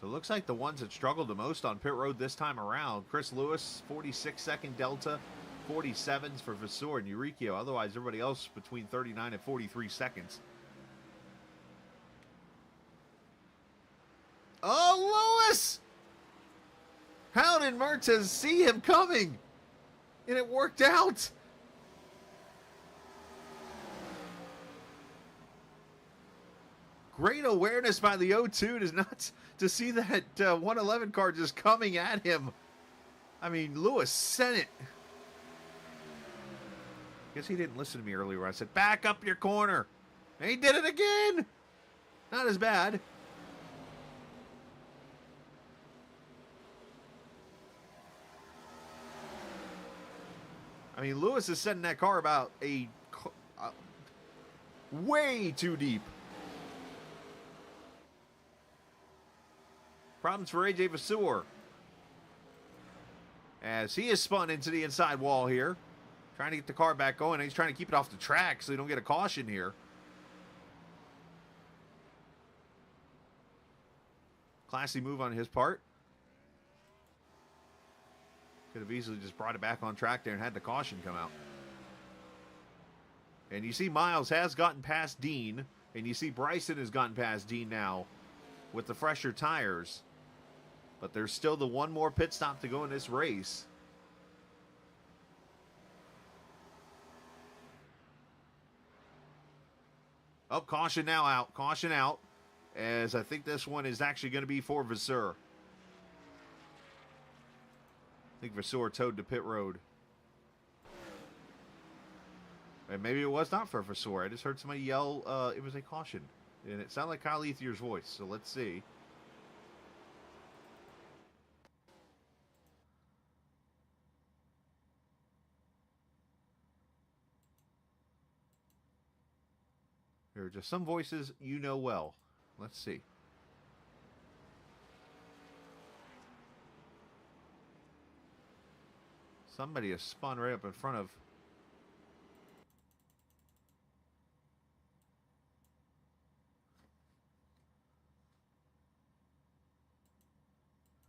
So it looks like the ones that struggled the most on pit road this time around, Chris Lewis, 46-second delta, 47s for Vasseur and Eurykio. Otherwise, everybody else between 39 and 43 seconds. Oh, Lewis! How did Mertes see him coming? And it worked out. Great awareness by the 02 to see that 111 car just coming at him. I mean, Lewis sent it. Guess he didn't listen to me earlier when I said, back up your corner. And he did it again. Not as bad. I mean, Lewis is setting that car about way too deep. Problems for AJ Vasseur, as he is spun into the inside wall here, trying to get the car back going. He's trying to keep it off the track so he don't get a caution here. Classy move on his part. Could have easily just brought it back on track there and had the caution come out. And you see Miles has gotten past Dean, and you see Bryson has gotten past Dean now with the fresher tires. But there's still the one more pit stop to go in this race. Oh, caution now out. Caution out. As I think this one is actually going to be for Vasseur. I think Vasseur towed to pit road. And maybe it was not for Vasseur. I just heard somebody yell, it was a caution. And it sounded like Kyle Ethier's voice. So let's see. There are just some voices you know well. Let's see. Somebody has spun right up in front of.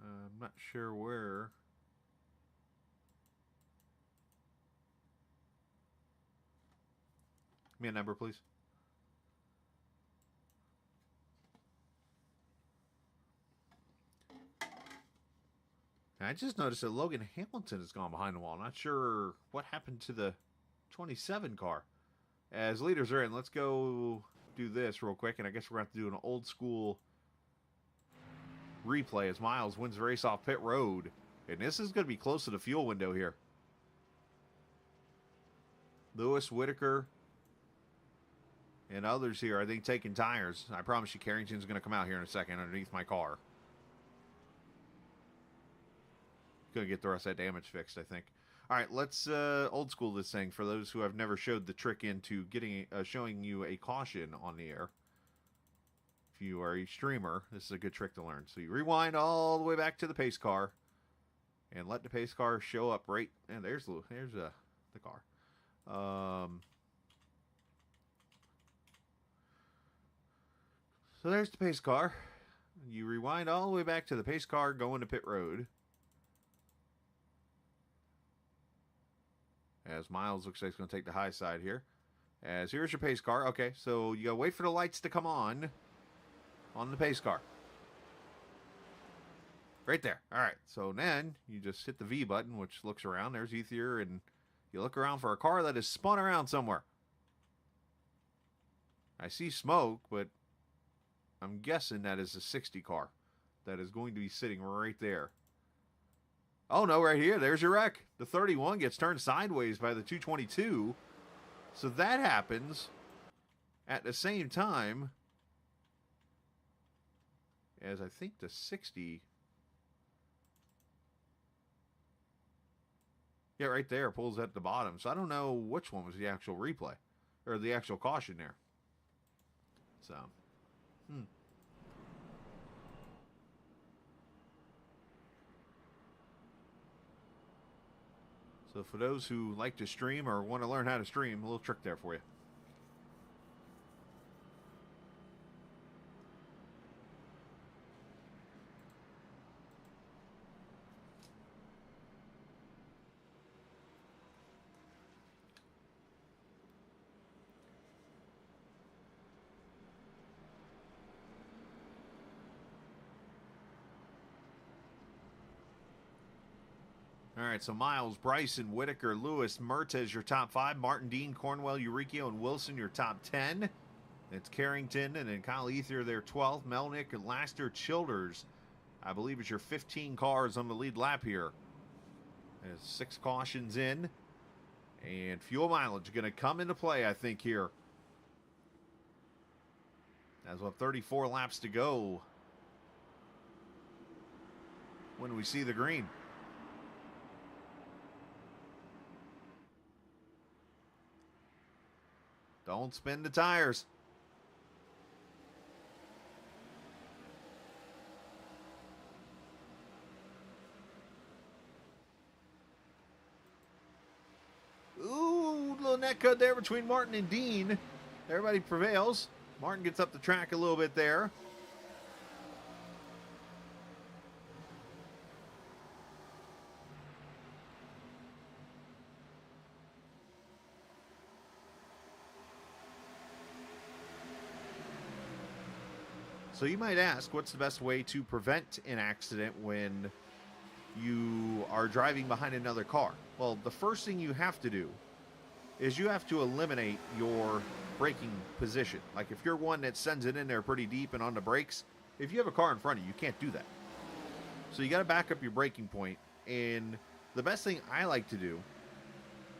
I'm not sure where. Give me a number, please. I just noticed that Logan Hamilton has gone behind the wall. Not sure what happened to the 27 car. As leaders are in, let's go do this real quick. And I guess we're going to have to do an old school replay as Miles wins the race off pit road. And this is going to be close to the fuel window here. Lewis, Whitaker, and others here, I think, taking tires. I promise you Carrington's going to come out here in a second underneath my car. Gonna get the rest of that damage fixed, I think. All right, let's old school this thing for those who have never showed the trick into getting showing you a caution on the air. If you are a streamer, this is a good trick to learn. So you rewind all the way back to the pace car and let the pace car show up right. And there's the car. So there's the pace car. You rewind all the way back to the pace car going to pit road. As Miles looks like he's going to take the high side here. As here's your pace car. Okay, so you got to wait for the lights to come on the pace car. Right there. All right, so then you just hit the V button, which looks around. There's Ether, and you look around for a car that is spun around somewhere. I see smoke, but I'm guessing that is a 60 car that is going to be sitting right there. Oh, no, right here. There's your wreck. The 31 gets turned sideways by the 222. So that happens at the same time as I think the 60. Yeah, right there pulls at the bottom. So I don't know which one was the actual replay or the actual caution there. So, So for those who like to stream or want to learn how to stream, a little trick there for you. All right, so Miles, Bryson, Whitaker, Lewis, Mertes, your top 5. Martin, Dean, Cornwell, Eurykio, and Wilson, your top 10. It's Carrington and then Kyle Ether, their 12th. Melnick and Laster, Childers, I believe it's your 15 cars on the lead lap here. There's 6 cautions in. And fuel mileage going to come into play, I think, here. As we'll have 34 laps to go when we see the green. Don't spin the tires. Ooh, little neck cut there between Martin and Dean. Everybody prevails. Martin gets up the track a little bit there. So you might ask, what's the best way to prevent an accident when you are driving behind another car? Well, the first thing you have to do is you have to eliminate your braking position. Like if you're one that sends it in there pretty deep and on the brakes, if you have a car in front of you, you can't do that. So you got to back up your braking point. And the best thing I like to do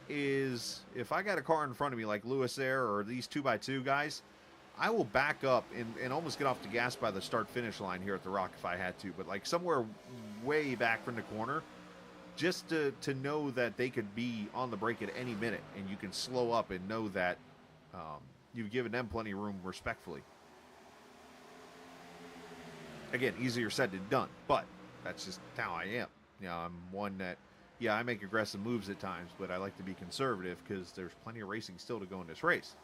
is if I got a car in front of me like Lewis there or these 2x2 guys, I will back up and almost get off the gas by the start-finish line here at the Rock if I had to. But like somewhere way back from the corner, just to know that they could be on the brake at any minute. And you can slow up and know that you've given them plenty of room respectfully. Again, easier said than done. But that's just how I am. You know, I'm one that, yeah, I make aggressive moves at times. But I like to be conservative because there's plenty of racing still to go in this race.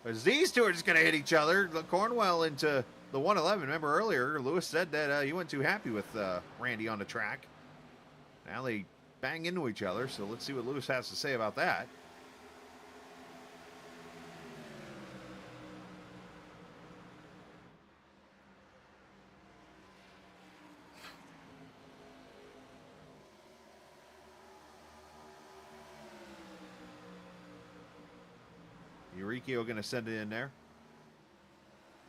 As these two are just going to hit each other. Cornwell into the 111. Remember earlier, Lewis said that he wasn't too happy with Randy on the track. Now they bang into each other, so let's see what Lewis has to say about that. Eurykio going to send it in there.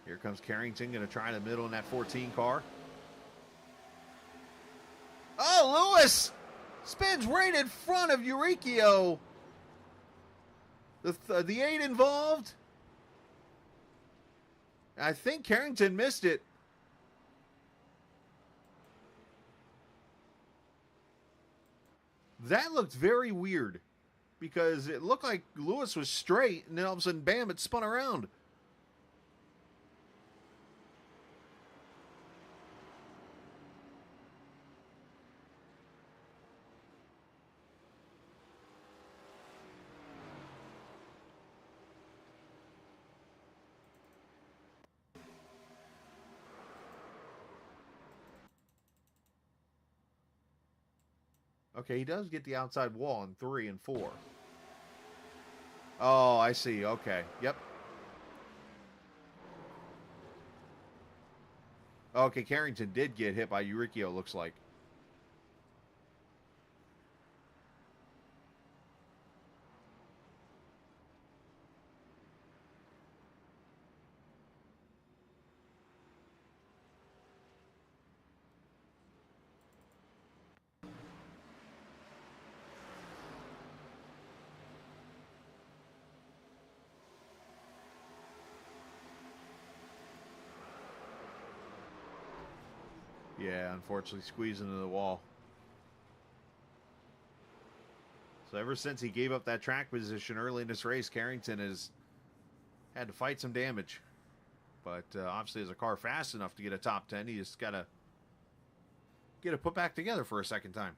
Here comes Carrington, going to try the middle in that 14 car. Oh, Lewis spins right in front of Eurykio. The 8 involved. I think Carrington missed it. That looked very weird. Because it looked like Lewis was straight, and then all of a sudden, bam, it spun around. Okay, he does get the outside wall in 3 and 4. Oh, I see. Okay. Yep. Okay, Carrington did get hit by Eurykio, looks like. Yeah, unfortunately squeezing into the wall. So ever since he gave up that track position early in this race, Carrington has had to fight some damage. But obviously as a car fast enough to get a top 10, he just got to get it put back together for a second time.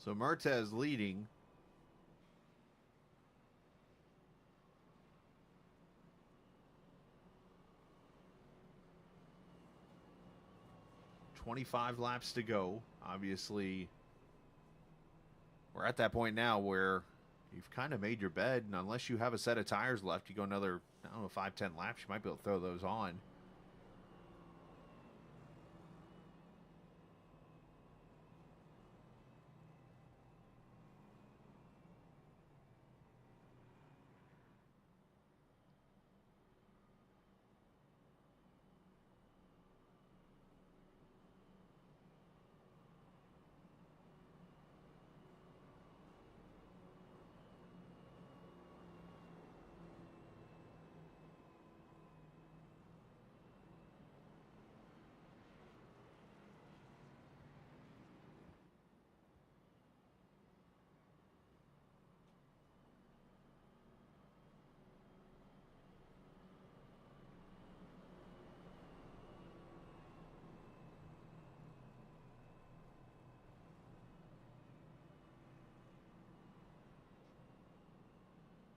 So Mertez leading. "25 laps to go." Obviously, we're at that point now where you've kind of made your bed, and unless you have a set of tires left, you go another, I don't know, 5-10 laps, you might be able to throw those on.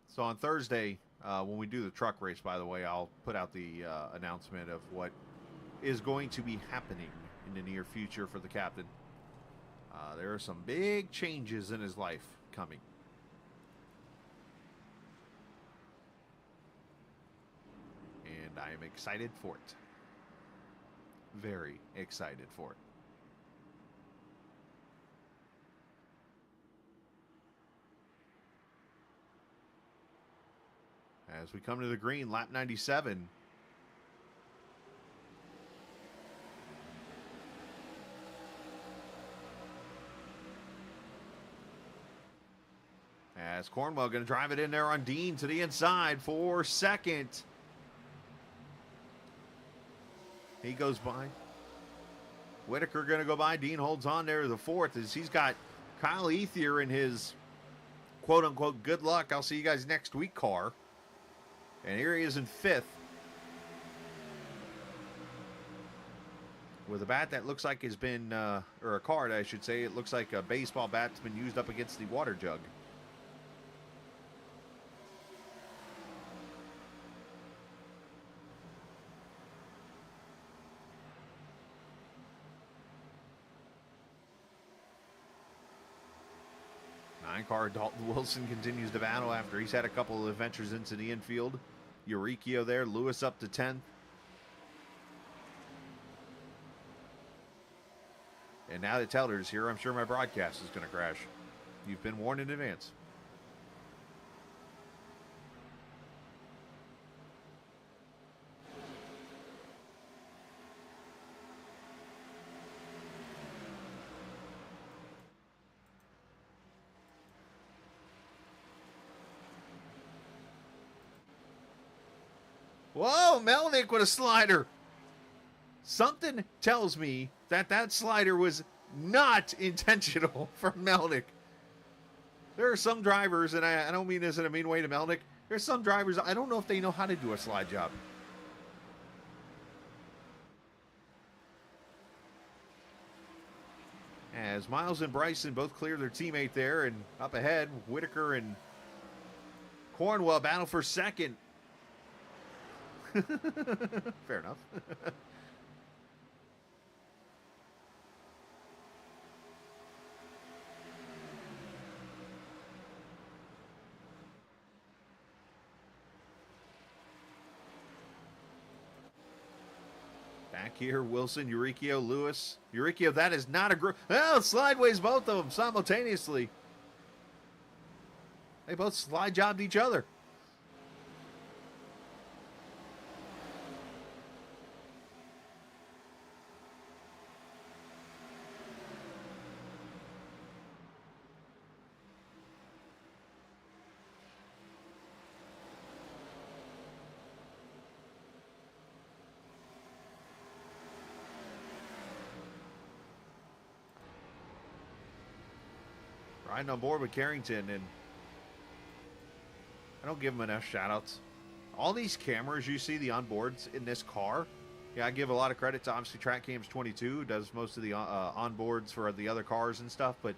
So on Thursday, when we do the truck race, by the way, I'll put out the announcement of what is going to be happening in the near future for the captain. There are some big changes in his life coming. And I am excited for it. Very excited for it. As we come to the green, lap 97. As Cornwell going to drive it in there on Dean to the inside for second. He goes by. Whitaker going to go by. Dean holds on there to the fourth as he's got Kyle Ethier in his quote-unquote good luck, I'll see you guys next week car. And here he is in fifth. With a bat that looks like has been, or a card I should say, it looks like a baseball bat that's been used up against the water jug. Nine-car Dalton Wilson continues to battle after he's had a couple of adventures into the infield. Eurykio there, Lewis up to 10th. And now that Teller's here, I'm sure my broadcast is going to crash. You've been warned in advance. Whoa, Melnick with a slider. Something tells me that that slider was not intentional from Melnick. There are some drivers, and I don't mean this in a mean way to Melnick. There's some drivers, I don't know if they know how to do a slide job. As Miles and Bryson both clear their teammate there, and up ahead, Whitaker and Cornwell battle for second. Fair enough. Back here, Wilson, Eurykio, Lewis. Eurykio, that is not a group. Oh, slideways both of them simultaneously. They both slide jobbed each other. Riding on board with Carrington, and I don't give him enough shout-outs. All these cameras you see, the onboards in this car, yeah, I give a lot of credit to obviously TrackCams 22, who does most of the onboards for the other cars and stuff, but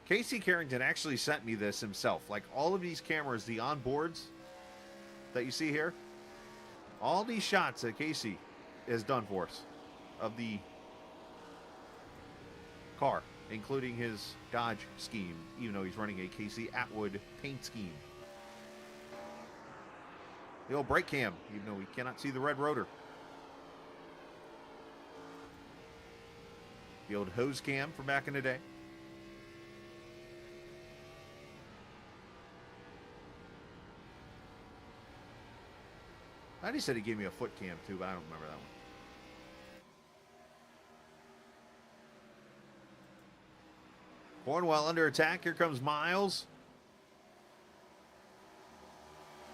Casey Carrington actually sent me this himself. Like, all of these cameras, the onboards that you see here, all these shots that Casey has done for us of the car, including his Dodge scheme, even though he's running a Casey Atwood paint scheme. The old brake cam, even though we cannot see the red rotor. The old hose cam from back in the day. I thought he said he gave me a foot cam too, but I don't remember that one. Cornwell under attack. Here comes Miles.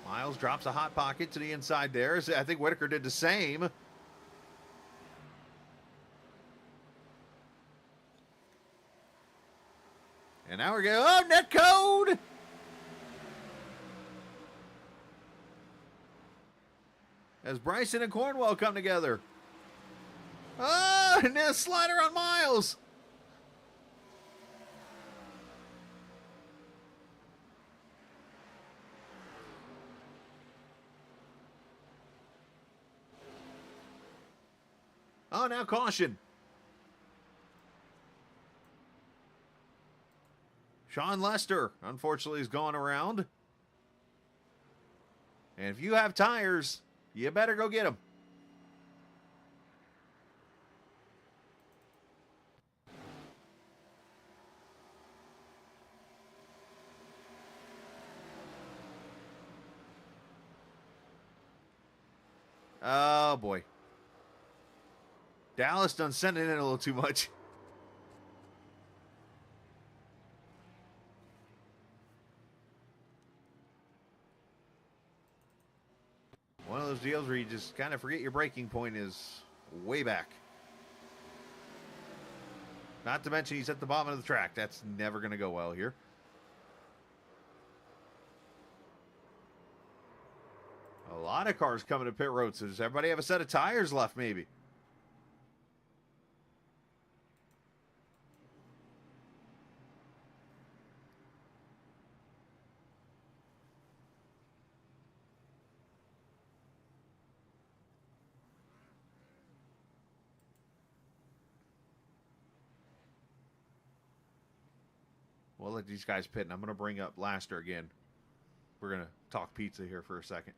Miles drops a hot pocket to the inside there. I think Whitaker did the same. And now we're going, oh, net code! As Bryson and Cornwell come together. Oh, and then a slider on Miles. Oh, now caution. Sean Lester, unfortunately, is going around. And if you have tires, you better go get them. Oh, boy. Dallas done sending in a little too much. One of those deals where you just kind of forget your braking point is way back. Not to mention he's at the bottom of the track. That's never going to go well here. A lot of cars coming to pit road. So does everybody have a set of tires left maybe? We'll let these guys pit, and I'm going to bring up Laster again. We're going to talk pizza here for a second.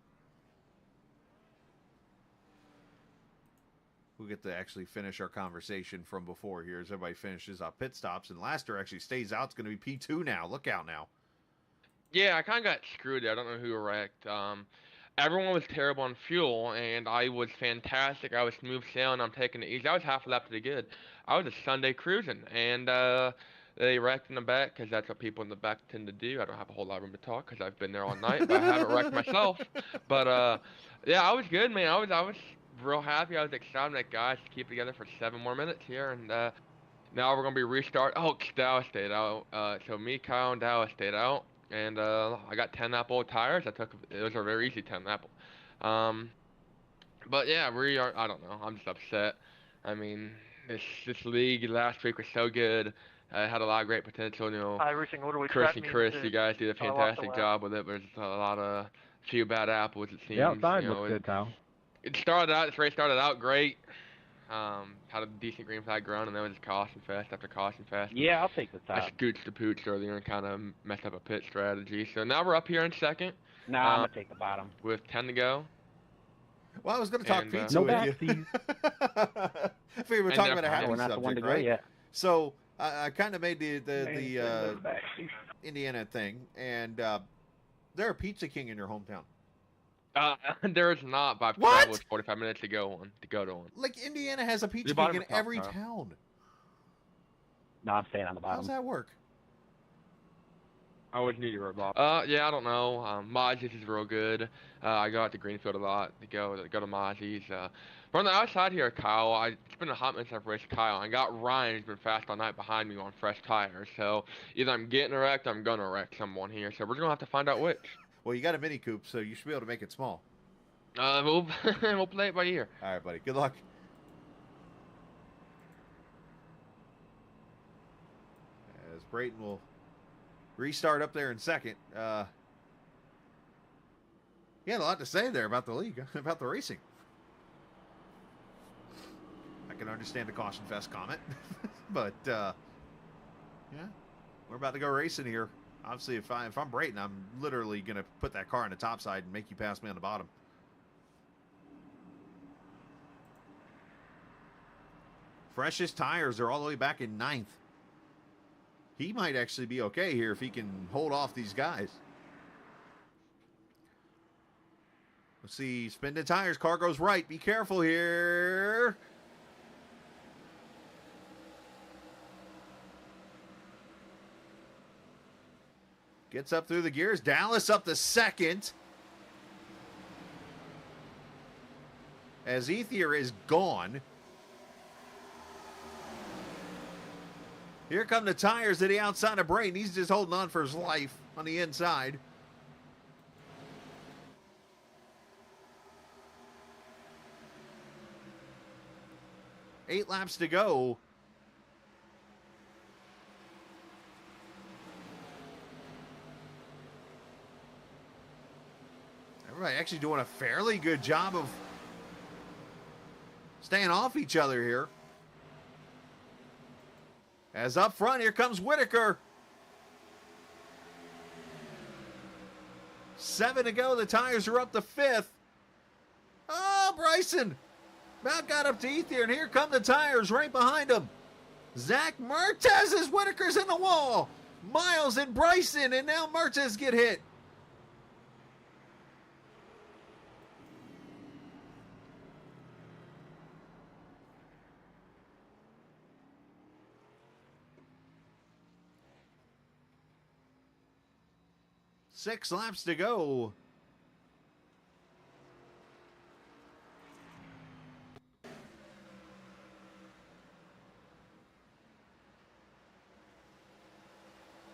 we'll get to actually finish our conversation from before here as everybody finishes up pit stops. And Laster actually stays out. It's going to be P2 now. Look out now. Yeah, I kind of got screwed there. I don't know who wrecked. Everyone was terrible on fuel, and I was fantastic. I was smooth sailing. I'm taking it easy. I was half a lap to the good. I was just Sunday cruising, and they wrecked in the back because that's what people in the back tend to do. I don't have a whole lot of room to talk because I've been there all night, but I haven't wrecked myself. But yeah, I was good, man. I was real happy. I was excited that guys to keep together for 7 more minutes here, and now we're gonna be restart. Oh, Dallas stayed out. So me, Kyle, and Dallas stayed out. And I got 10 apple tires. It was a very easy 10 apple. But yeah, we are. I don't know. I'm just upset. I mean, this league last week was so good. I had a lot of great potential. You know, iRacing literally Chris trapped and me Chris, into you guys did a I lost the fantastic lap. job with it. But there's a lot of few bad apples. It seems. The outside you know, looks good, Kyle. This race started out great. Had a decent green flag run, and then it was caution fest after caution fest. Yeah, I'll take the I top. scooched the pooch earlier and kind of messed up a pit strategy. So now we're up here in second Nah, I'm gonna take the bottom. with 10 to go. Well, I was going to talk And, pizza no with you. I figured we're talking about a happy We're not the one to subject, go right? yet. So I kind of made the Indiana thing, and they're a Pizza King in your hometown. There is not, but I've What? traveled 45 minutes to go to one. Like, Indiana has a Pizza You bought King it in from every Costco. town. No, I'm staying on the How's bottom. that work? I always knew you were Bob. Yeah, I don't know. Mozzie's is real good. I go out to Greenfield a lot to go to Mozzie's. But on the outside here, Kyle, it's been a hot minute since I've raced Kyle. I got Ryan, who's been fast all night behind me on fresh tires. So either I'm getting wrecked or I'm gonna wreck someone here. So we're gonna have to find out which. Well, you got a Mini Coupe, so you should be able to make it small. We'll we'll play it by ear. All right, buddy. Good luck. As Brayton will restart up there in second. He had a lot to say there about the league, about the racing. I can understand the Caution Fest comment, but yeah, we're about to go racing here. Obviously, if I'm Brayton, I'm literally going to put that car on the top side and make you pass me on the bottom. Freshest tires are all the way back in 9th. He might actually be okay here if he can hold off these guys. Let's see, spin the tires. Car goes right. Be careful here. Gets up through the gears. Dallas up to second. As Ethier is gone. Here come the tires to the outside of Brayton. He's just holding on for his life on the inside. Eight laps to go. Everybody actually doing a fairly good job of staying off each other here. As up front, here comes Whitaker. 7 to go. The tires are up to 5th. Oh, Bryson. About got up to Ethier, and here come the tires right behind him. Zach Mertes as Whitaker's in the wall. Miles and Bryson, and now Mertes get hit. Six laps to go.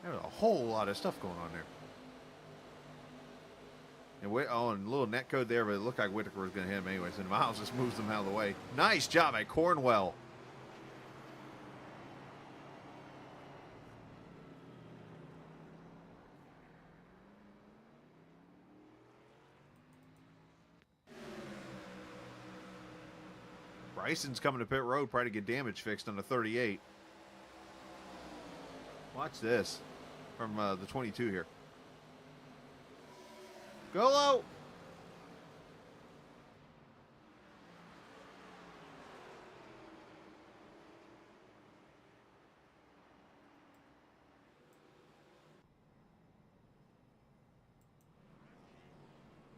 There's a whole lot of stuff going on there. And a little net code there, but it looked like Whitaker was going to hit him anyways. And Miles just moves them out of the way. Nice job at Cornwell. Bryson's coming to pit road, probably to get damage fixed on the 38. Watch this from the 22 here. Go low.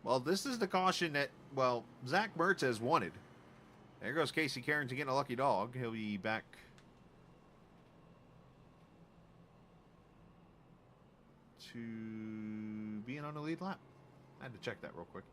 Well, this is the caution that, well, Zach Mertz wanted. There goes Casey Carrington getting a lucky dog. He'll be back to being on the lead lap. I had to check that real quick.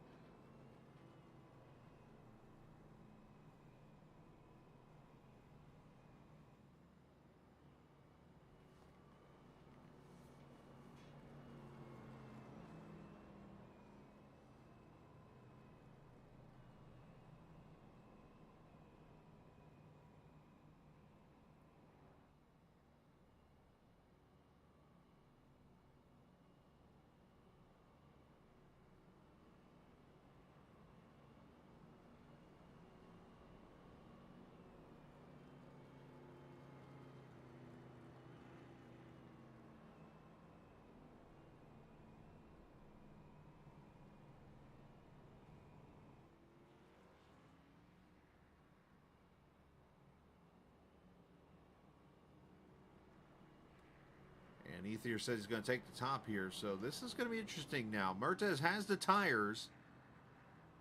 And Ethier says he's going to take the top here, so this is going to be interesting now. Mertz has the tires.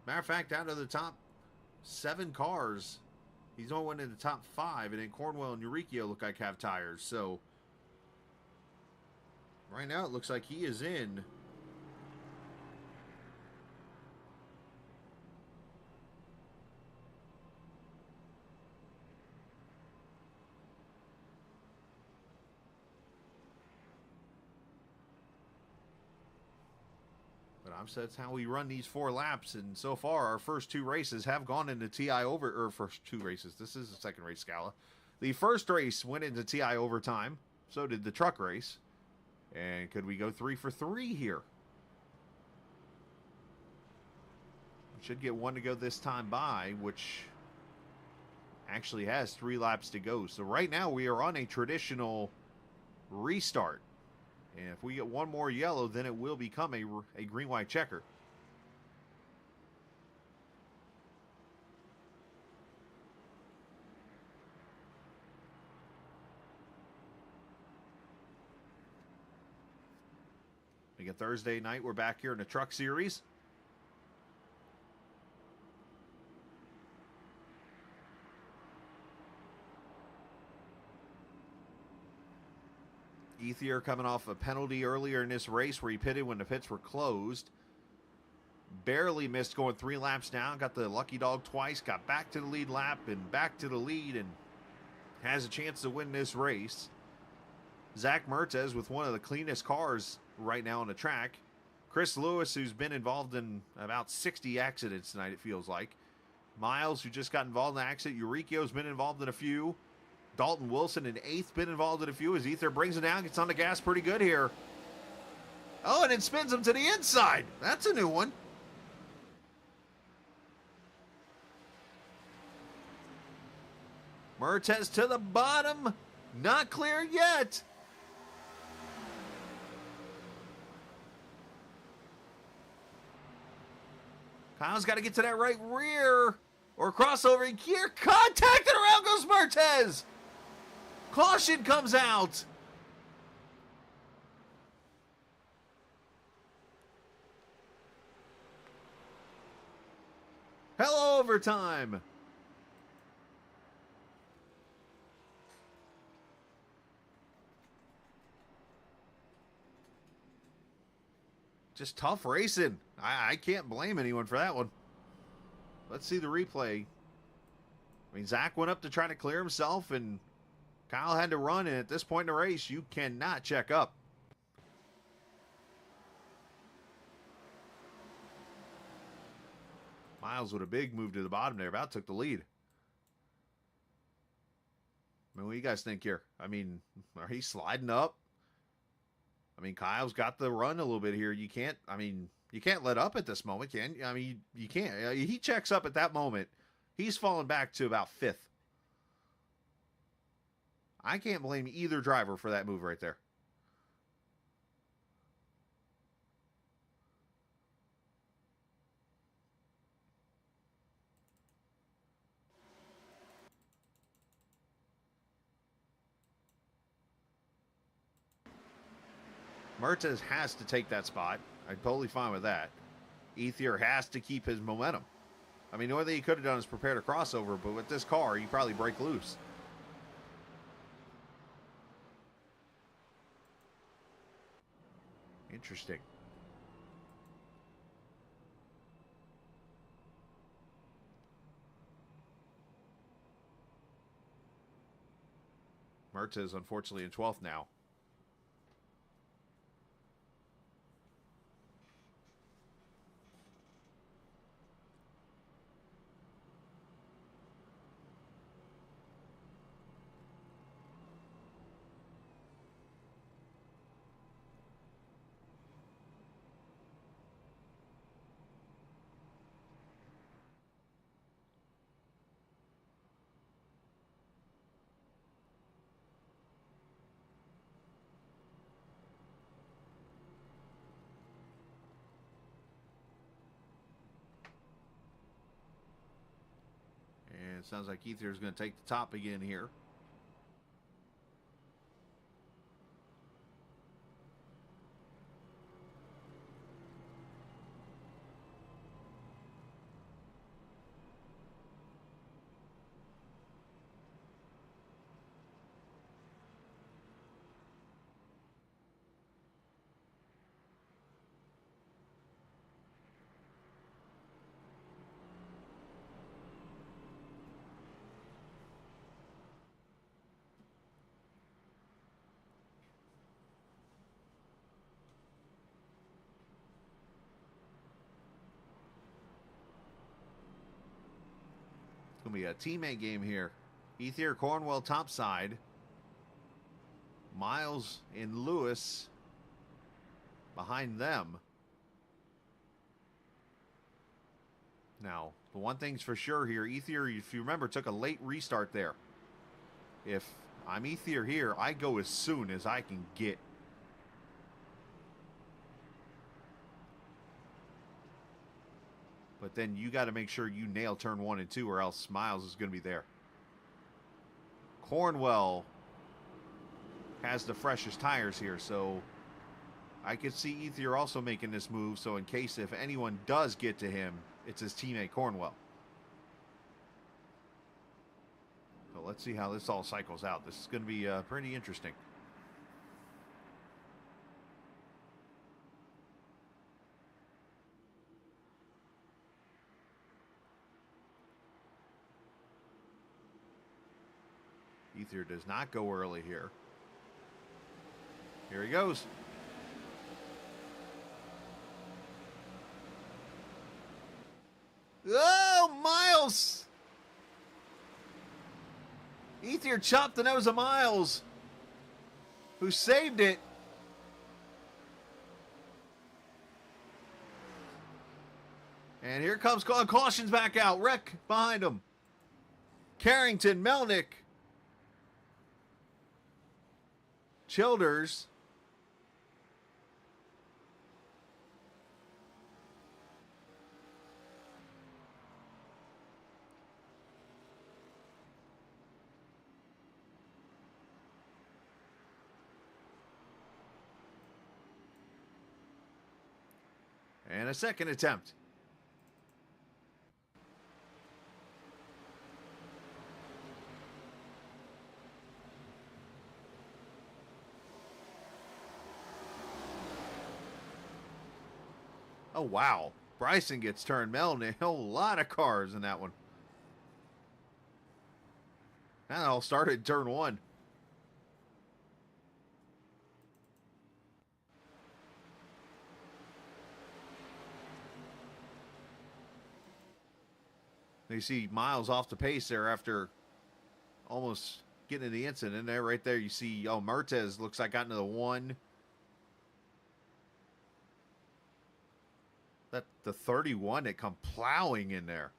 Matter of fact, out of the top 7 cars, he's only one in the top 5, and then Cornwell and Eurykio look like have tires. So right now it looks like he is in. But I've said that's how we run these 4 laps, and so far our first 2 races have gone into TI over, or first 2 races. This is the second race, Scala. The first race went into TI overtime. So did the truck race. And could we go 3 for 3 here? We should get 1 to go this time by, which actually has 3 laps to go. So right now we are on a traditional restart. And if we get 1 more yellow, then it will become a green-white checker. Again, Thursday night, we're back here in the Truck Series. Ethier coming off a penalty earlier in this race where he pitted when the pits were closed. Barely missed going 3 laps down. Got the lucky dog twice. Got back to the lead lap and back to the lead and has a chance to win this race. Zach Mertz with one of the cleanest cars right now on the track. Chris Lewis, who's been involved in about 60 accidents tonight, it feels like. Miles, who just got involved in an accident. Eurykio's been involved in a few. Dalton Wilson in 8th, been involved in a few as Ether brings it down, gets on the gas pretty good here. Oh, and it spins him to the inside. That's a new one. Mertz to the bottom. Not clear yet. Kyle's got to get to that right rear or crossover here. Contact and around goes Mertz. Caution comes out. Hello, overtime. Just tough racing. I can't blame anyone for that one. Let's see the replay. I mean, Zach went up to try to clear himself, and Kyle had to run, and at this point in the race, you cannot check up. Miles with a big move to the bottom there. About took the lead. I mean, what do you guys think here? I mean, are he sliding up? I mean, Kyle's got the run a little bit here. You can't let up at this moment, can you? I mean, you can't. He checks up at that moment. He's fallen back to about 5th. I can't blame either driver for that move right there. Mertz has to take that spot. I'm totally fine with that. Ethier has to keep his momentum. I mean, the only thing he could have done is prepared a crossover, but with this car, you probably break loose. Interesting. Mertz unfortunately in 12th now. And it sounds like Ether is going to take the top again here. It's going to be a teammate game here. Ethier, Cornwell topside. Miles and Lewis behind them. Now, the one thing's for sure here, Ethier, if you remember, took a late restart there. If I'm Ethier here, I go as soon as I can get. But then you got to make sure you nail turn 1 and 2 or else Miles is going to be there. Cornwell has the freshest tires here, so I could see Ethier also making this move, so in case if anyone does get to him, it's his teammate Cornwell. So let's see how this all cycles out. This is going to be pretty interesting. Ethier does not go early here. Here he goes. Oh, Miles! Ethier chopped the nose of Miles, who saved it. And here comes caution's back out. Wreck behind him. Carrington, Melnick, Childers. And a second attempt. Oh, wow. Bryson gets turned. Melnick, a lot of cars in that one. That all started turn 1. You see Miles off the pace there after almost getting in the incident. There, right there, you see, oh, Mertz looks like got into the 1. That the 31 that come plowing in there.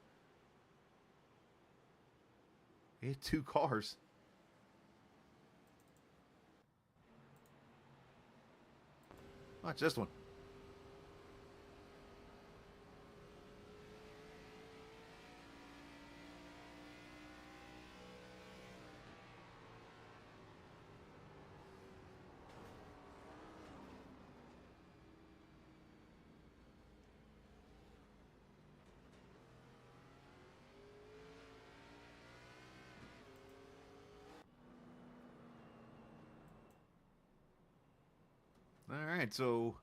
He had 2 cars. Watch this one. All right, so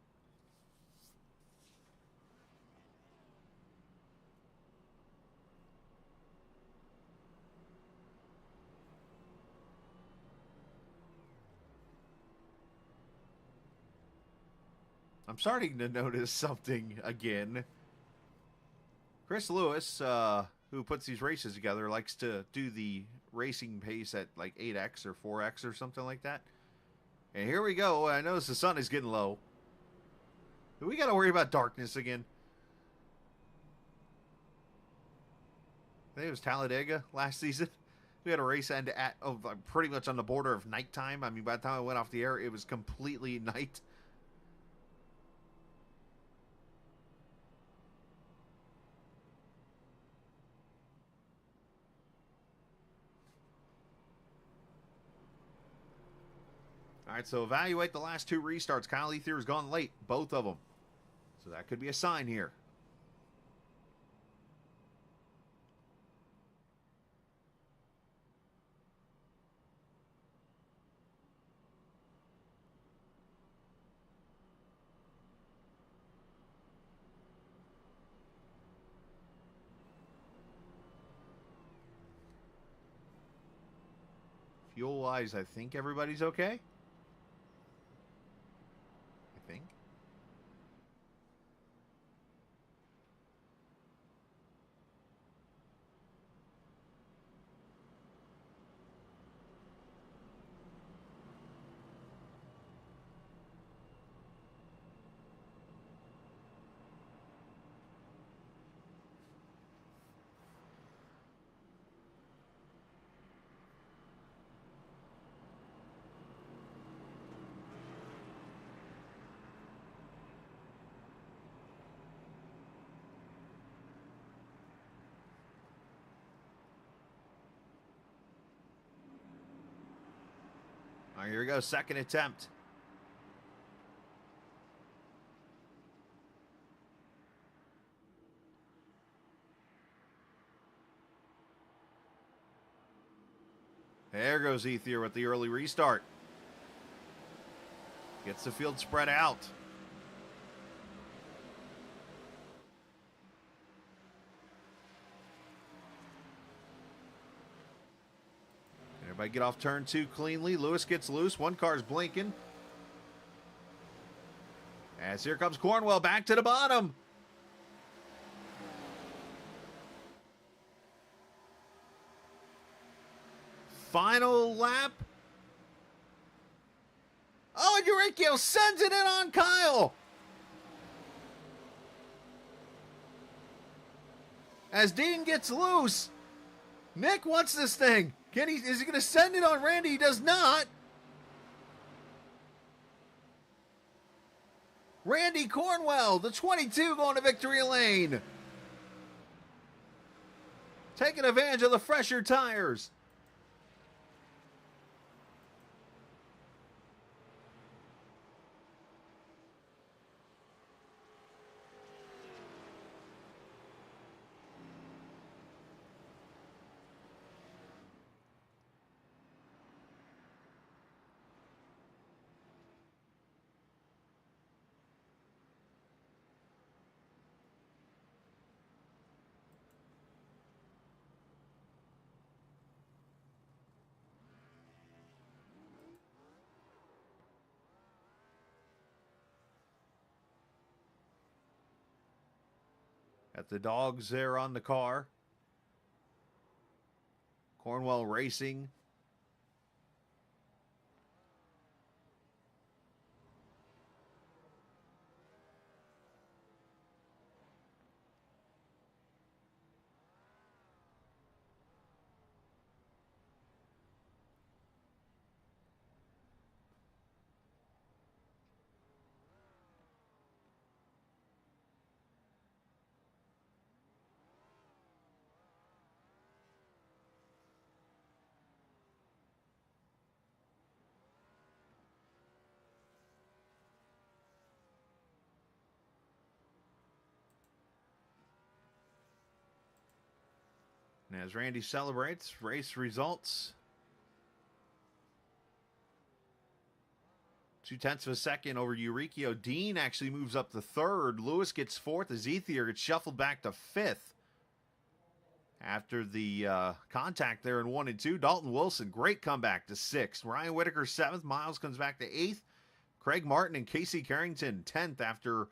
I'm starting to notice something again. Chris Lewis, who puts these races together, likes to do the racing pace at like 8x or 4x or something like that. And here we go. I notice the sun is getting low. Do we got to worry about darkness again? I think it was Talladega last season. We had a race end at pretty much on the border of nighttime. I mean, by the time I went off the air, it was completely night. All right, so evaluate the last two restarts. Kyle Ethier's gone late, both of them. So that could be a sign here. Fuel-wise, I think everybody's okay. I think. All right, here we go. Second attempt. There goes Ethier with the early restart. Gets the field spread out. Everybody get off turn 2 cleanly. Lewis gets loose. One car's blinking. As here comes Cornwell back to the bottom. Final lap. Oh, and Uricchio sends it in on Kyle. As Dean gets loose. Nick wants this thing. Is he going to send it on Randy? He does not. Randy Cornwell, the 22, going to victory lane. Taking advantage of the fresher tires. Got the dogs there on the car. Cornwell Racing. And as Randy celebrates, race results. 2/10 of a second over Eurykio. Dean actually moves up to third. Lewis gets fourth as Ethier gets shuffled back to fifth. After the contact there in 1 and 2, Dalton Wilson, great comeback to sixth. Ryan Whitaker, seventh. Miles comes back to eighth. Craig Martin and Casey Carrington, 10th after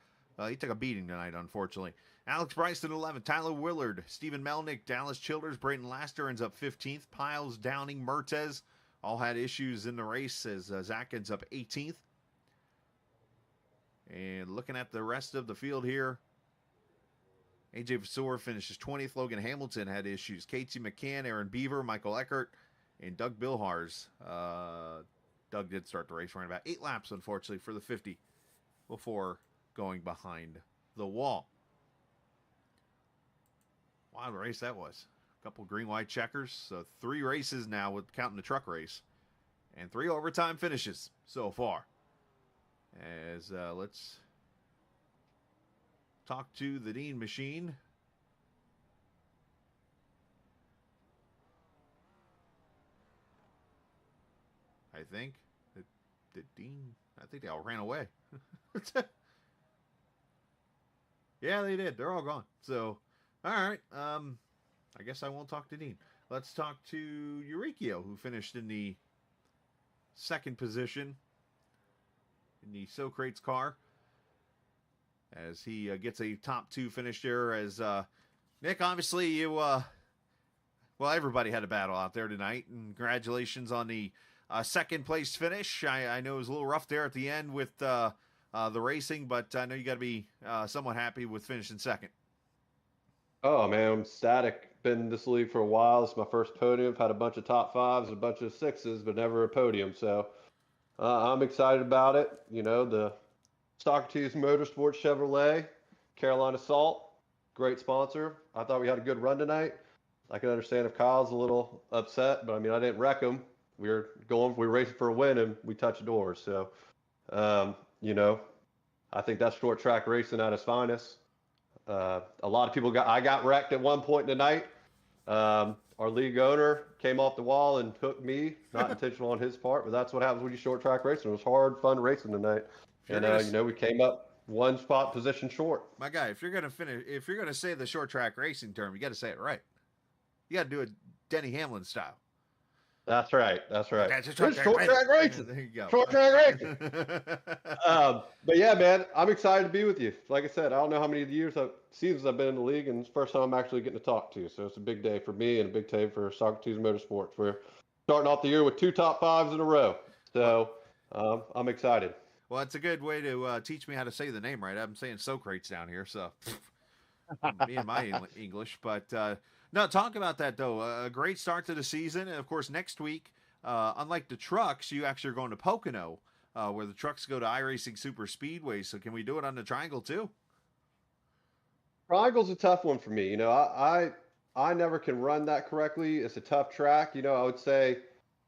he took a beating tonight, unfortunately. Alex Bryson, 11th. Tyler Willard, Stephen Melnick, Dallas Childers, Brayton Laster ends up 15th. Piles, Downing, Mertez all had issues in the race as Zach ends up 18th. And looking at the rest of the field here, AJ Vasor finishes 20th. Logan Hamilton had issues. Casey McCann, Aaron Beaver, Michael Eckert, and Doug Bilhars. Doug did start the race running about 8 laps, unfortunately, for the 50 before going behind the wall. Wild race that was. A couple green-white checkers. So 3 races now with counting the truck race. And 3 overtime finishes so far. As let's talk to the Dean machine. I think the Dean, I think they all ran away. Yeah, they did. They're all gone. So, all right. I guess I won't talk to Dean. Let's talk to Eurykio, who finished in the 2nd position in the Socrates car, as he gets a top 2 finish there. As Nick, obviously you, well, everybody had a battle out there tonight, and congratulations on the 2nd place finish. I know it was a little rough there at the end with the racing, but I know you got to be somewhat happy with finishing 2nd. Oh man, I'm ecstatic. Been in this league for a while. This is my first podium. I've had a bunch of top 5s, a bunch of 6s, but never a podium. So I'm excited about it. You know, the Socrates Motorsports Chevrolet, Carolina Salt, great sponsor. I thought we had a good run tonight. I can understand if Kyle's a little upset, but I mean, I didn't wreck him. We were racing for a win, and we touched doors. So, you know, I think that's short track racing at its finest. A lot of people I got wrecked at one point in the night. Our league owner came off the wall and took me, not intentional on his part, but that's what happens when you short track racing. It was hard, fun racing tonight. Sure and, you know, we came up 1 spot position short. My guy, if you're gonna say the short track racing term, you got to say it right. You got to do it Denny Hamlin style. That's right. That's right. That's It's short track racing. There you go. Short track racing. But yeah, man, I'm excited to be with you. Like I said, I don't know how many seasons I've been in the league, and it's the first time I'm actually getting to talk to you. So it's a big day for me and a big day for Socrates Motorsports. We're starting off the year with 2 top 5s in a row. So I'm excited. Well, it's a good way to teach me how to say the name right. I'm saying Socrates down here, so me and my English. But no, talk about that, though. A great start to the season. And, of course, next week, unlike the trucks, you actually are going to Pocono, where the trucks go to iRacing Super Speedway. So can we do it on the Triangle, too? Triangle's a tough one for me. You know, I never can run that correctly. It's a tough track. You know, I would say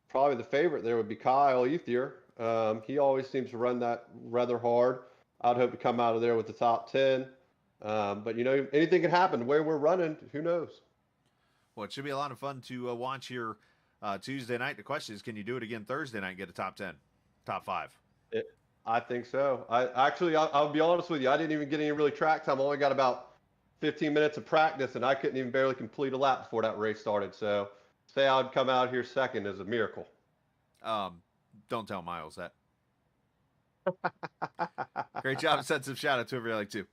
probably the favorite there would be Kyle Ethier. He always seems to run that rather hard. I'd hope to come out of there with the top 10. But, you know, anything can happen. The way we're running, who knows? Well, it should be a lot of fun to watch here Tuesday night. The question is, can you do it again Thursday night and get a top 10, top 5? I think so. I'll be honest with you. I didn't even get any really track time. I only got about 15 minutes of practice, and I couldn't even barely complete a lap before that race started. So say I'd come out here 2nd is a miracle. Don't tell Miles that. Great job. Send some shout out to everybody too.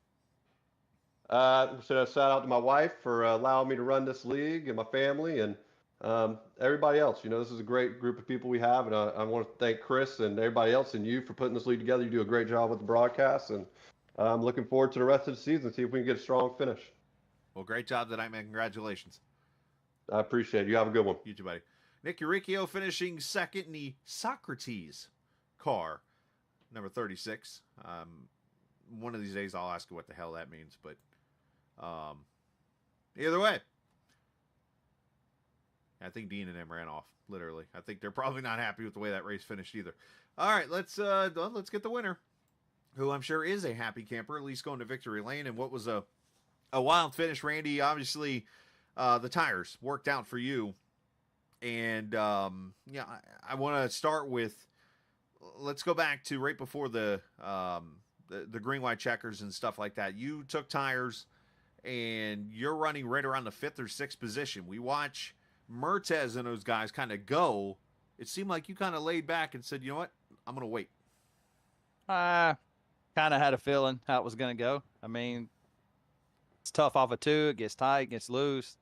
So shout out to my wife for allowing me to run this league, and my family, and everybody else. You know, this is a great group of people we have, and I want to thank Chris and everybody else and you for putting this league together. You do a great job with the broadcast, and I'm looking forward to the rest of the season, see if we can get a strong finish. Well, great job tonight, man. Congratulations. I appreciate it. You have a good one. You too, buddy. Nick Eurykio finishing 2nd in the Socrates car, number 36. One of these days I'll ask you what the hell that means, but either way, I think Dean and them ran off, literally. I think they're probably not happy with the way that race finished either. All right, let's get the winner, who I'm sure is a happy camper, at least going to victory lane. And what was a wild finish, Randy. Obviously, the tires worked out for you. And, yeah, I want to start with let's go back to right before the green white checkers and stuff like that. You took tires, and you're running right around the 5th or 6th position. We watch Mertez and those guys kind of go. It seemed like you kind of laid back and said, you know what, I'm going to wait. I kind of had a feeling how it was going to go. I mean, it's tough off of 2. It gets tight, gets loose.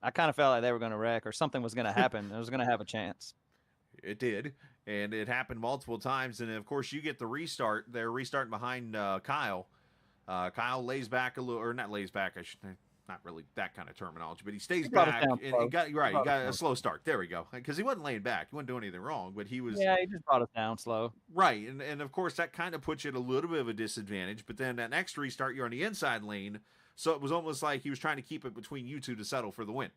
I kind of felt like they were going to wreck or something was going to happen. It was going to have a chance. It did, and it happened multiple times. And, of course, you get the restart. They're restarting behind Kyle. Kyle lays back a little, or not lays back, I should not really that kind of terminology, but he stays back. And he got a slow start. There we go. Because he wasn't laying back. He wasn't doing anything wrong, but he was. Yeah, he just brought us down slow. Right, and of course that kind of puts you at a little bit of a disadvantage. But then that next restart, you're on the inside lane, so it was almost like he was trying to keep it between you two to settle for the win.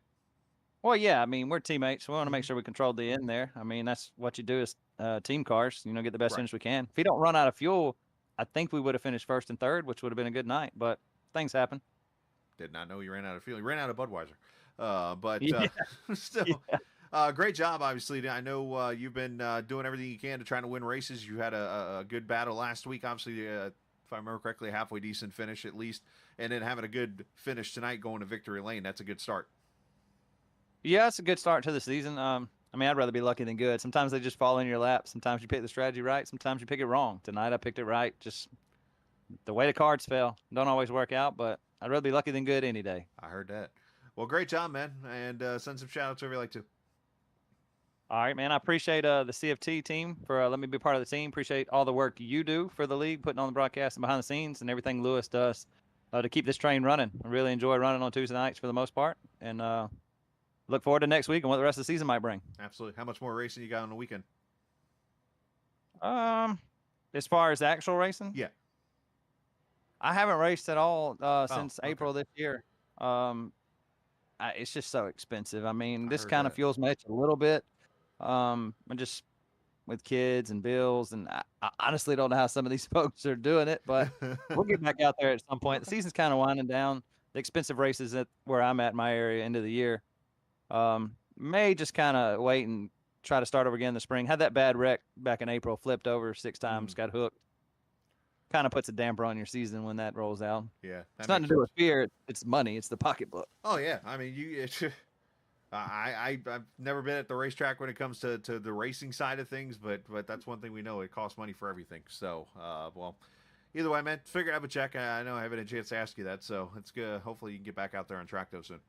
Well, yeah, I mean, we're teammates. We want to make sure we control the end there. I mean, that's what you do as team cars, get the best finish we can. If he don't run out of fuel, I think we would have finished 1st and 3rd, which would have been a good night, but things happen. Did not know you ran out of fuel. You ran out of Budweiser. But Yeah. still, great job, obviously. I know you've been doing everything you can to try to win races. You had a good battle last week, obviously, if I remember correctly, a halfway decent finish at least, and then having a good finish tonight going to victory lane. That's a good start. Yeah, it's a good start to the season. I mean, I'd rather be lucky than good. Sometimes they just fall in your lap. Sometimes you pick the strategy right. Sometimes you pick it wrong. Tonight I picked it right. Just the way the cards fell. Don't always work out, but I'd rather be lucky than good any day. I heard that. Well, great job, man, and send some shout-outs over you like to. All right, man. I appreciate the CFT team for letting me be part of the team. Appreciate all the work you do for the league, putting on the broadcast and behind the scenes, and everything Lewis does to keep this train running. I really enjoy running on Tuesday nights for the most part, and look forward to next week and what the rest of the season might bring. Absolutely. How much more racing you got on the weekend? As far as actual racing? Yeah. I haven't raced at all since April this year. It's just so expensive. I mean, this kind of fuels my itch a little bit. I'm just with kids and bills, and I honestly don't know how some of these folks are doing it, but we'll get back out there at some point. The season's kind of winding down. The expensive races at where I'm at in my area, end of the year. May just kind of wait and try to start over again in the spring. Had that bad wreck back in April, flipped over 6 times, got hooked. Kind of puts a damper on your season when that rolls out. Yeah. It's nothing to do with fear. It's money. It's the pocketbook. Oh, yeah. I mean, I've never been at the racetrack when it comes to the racing side of things, but that's one thing we know. It costs money for everything. So, well, either way, man, figure out a check. I know I haven't had a chance to ask you that, so it's good. Hopefully you can get back out there on track though soon.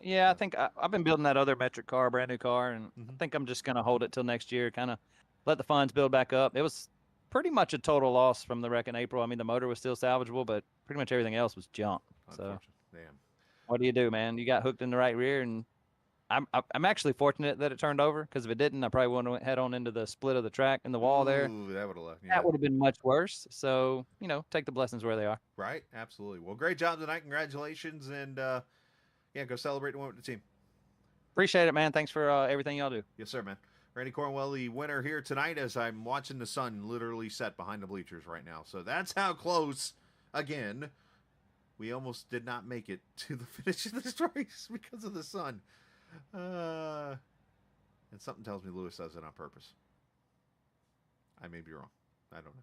Yeah, I think I've been building that other metric car, brand new car, and I think I'm just going to hold it till next year, kind of let the funds build back up. It was pretty much a total loss from the wreck in April. I mean, the motor was still salvageable, but pretty much everything else was junk. So, damn. What do you do, man? You got hooked in the right rear, and I'm actually fortunate that it turned over, because if it didn't, I probably wouldn't have head on into the split of the track in the wall there. Ooh, that would have left. Yeah. That would have been much worse. So, take the blessings where they are. Right, absolutely. Well, great job tonight. Congratulations, and yeah, go celebrate and win with the team. Appreciate it, man. Thanks for everything y'all do. Yes, sir, man. Randy Cornwell, the winner here tonight, as I'm watching the sun literally set behind the bleachers right now. So that's how close, again, we almost did not make it to the finish of this race because of the sun. And something tells me Lewis does it on purpose. I may be wrong. I don't know.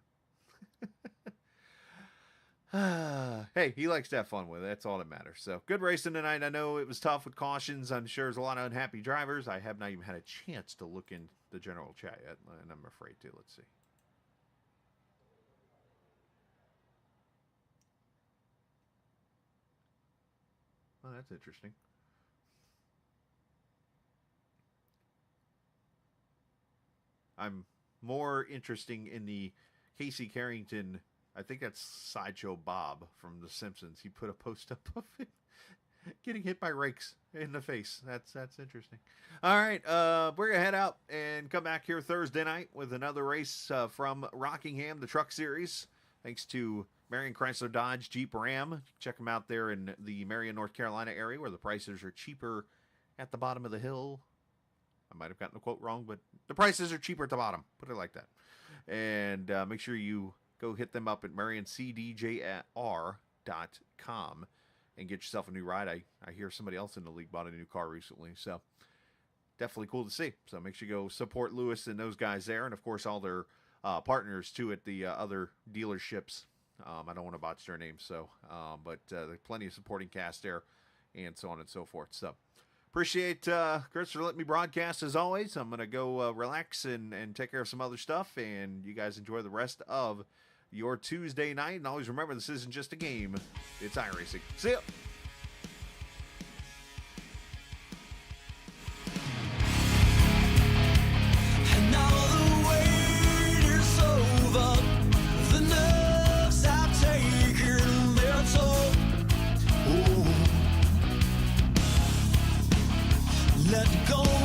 Hey, he likes to have fun with it. That's all that matters. So, good racing tonight. I know it was tough with cautions. I'm sure there's a lot of unhappy drivers. I have not even had a chance to look in the general chat yet, and I'm afraid to. Let's see. Oh, that's interesting. I'm more interesting in the Casey Carrington. I think that's Sideshow Bob from The Simpsons. He put a post up of him getting hit by rakes in the face. That's interesting. All right, we're gonna head out and come back here Thursday night with another race from Rockingham, the Truck Series. Thanks to Marion Chrysler Dodge Jeep Ram. Check them out there in the Marion, North Carolina area, where the prices are cheaper at the bottom of the hill. I might have gotten the quote wrong, but the prices are cheaper at the bottom. Put it like that. And make sure you go hit them up at marioncdjr.com and get yourself a new ride. I hear somebody else in the league bought a new car recently. So definitely cool to see. So make sure you go support Lewis and those guys there, and of course all their partners too at the other dealerships. I don't want to botch their names, so but there's plenty of supporting cast there, and so on and so forth. So appreciate Chris for letting me broadcast as always. I'm gonna go relax and take care of some other stuff, and you guys enjoy the rest of your Tuesday night. And always remember, this isn't just a game; it's iRacing. See ya. And now the wait is over. The nerves have taken their toll. Ooh. Let go.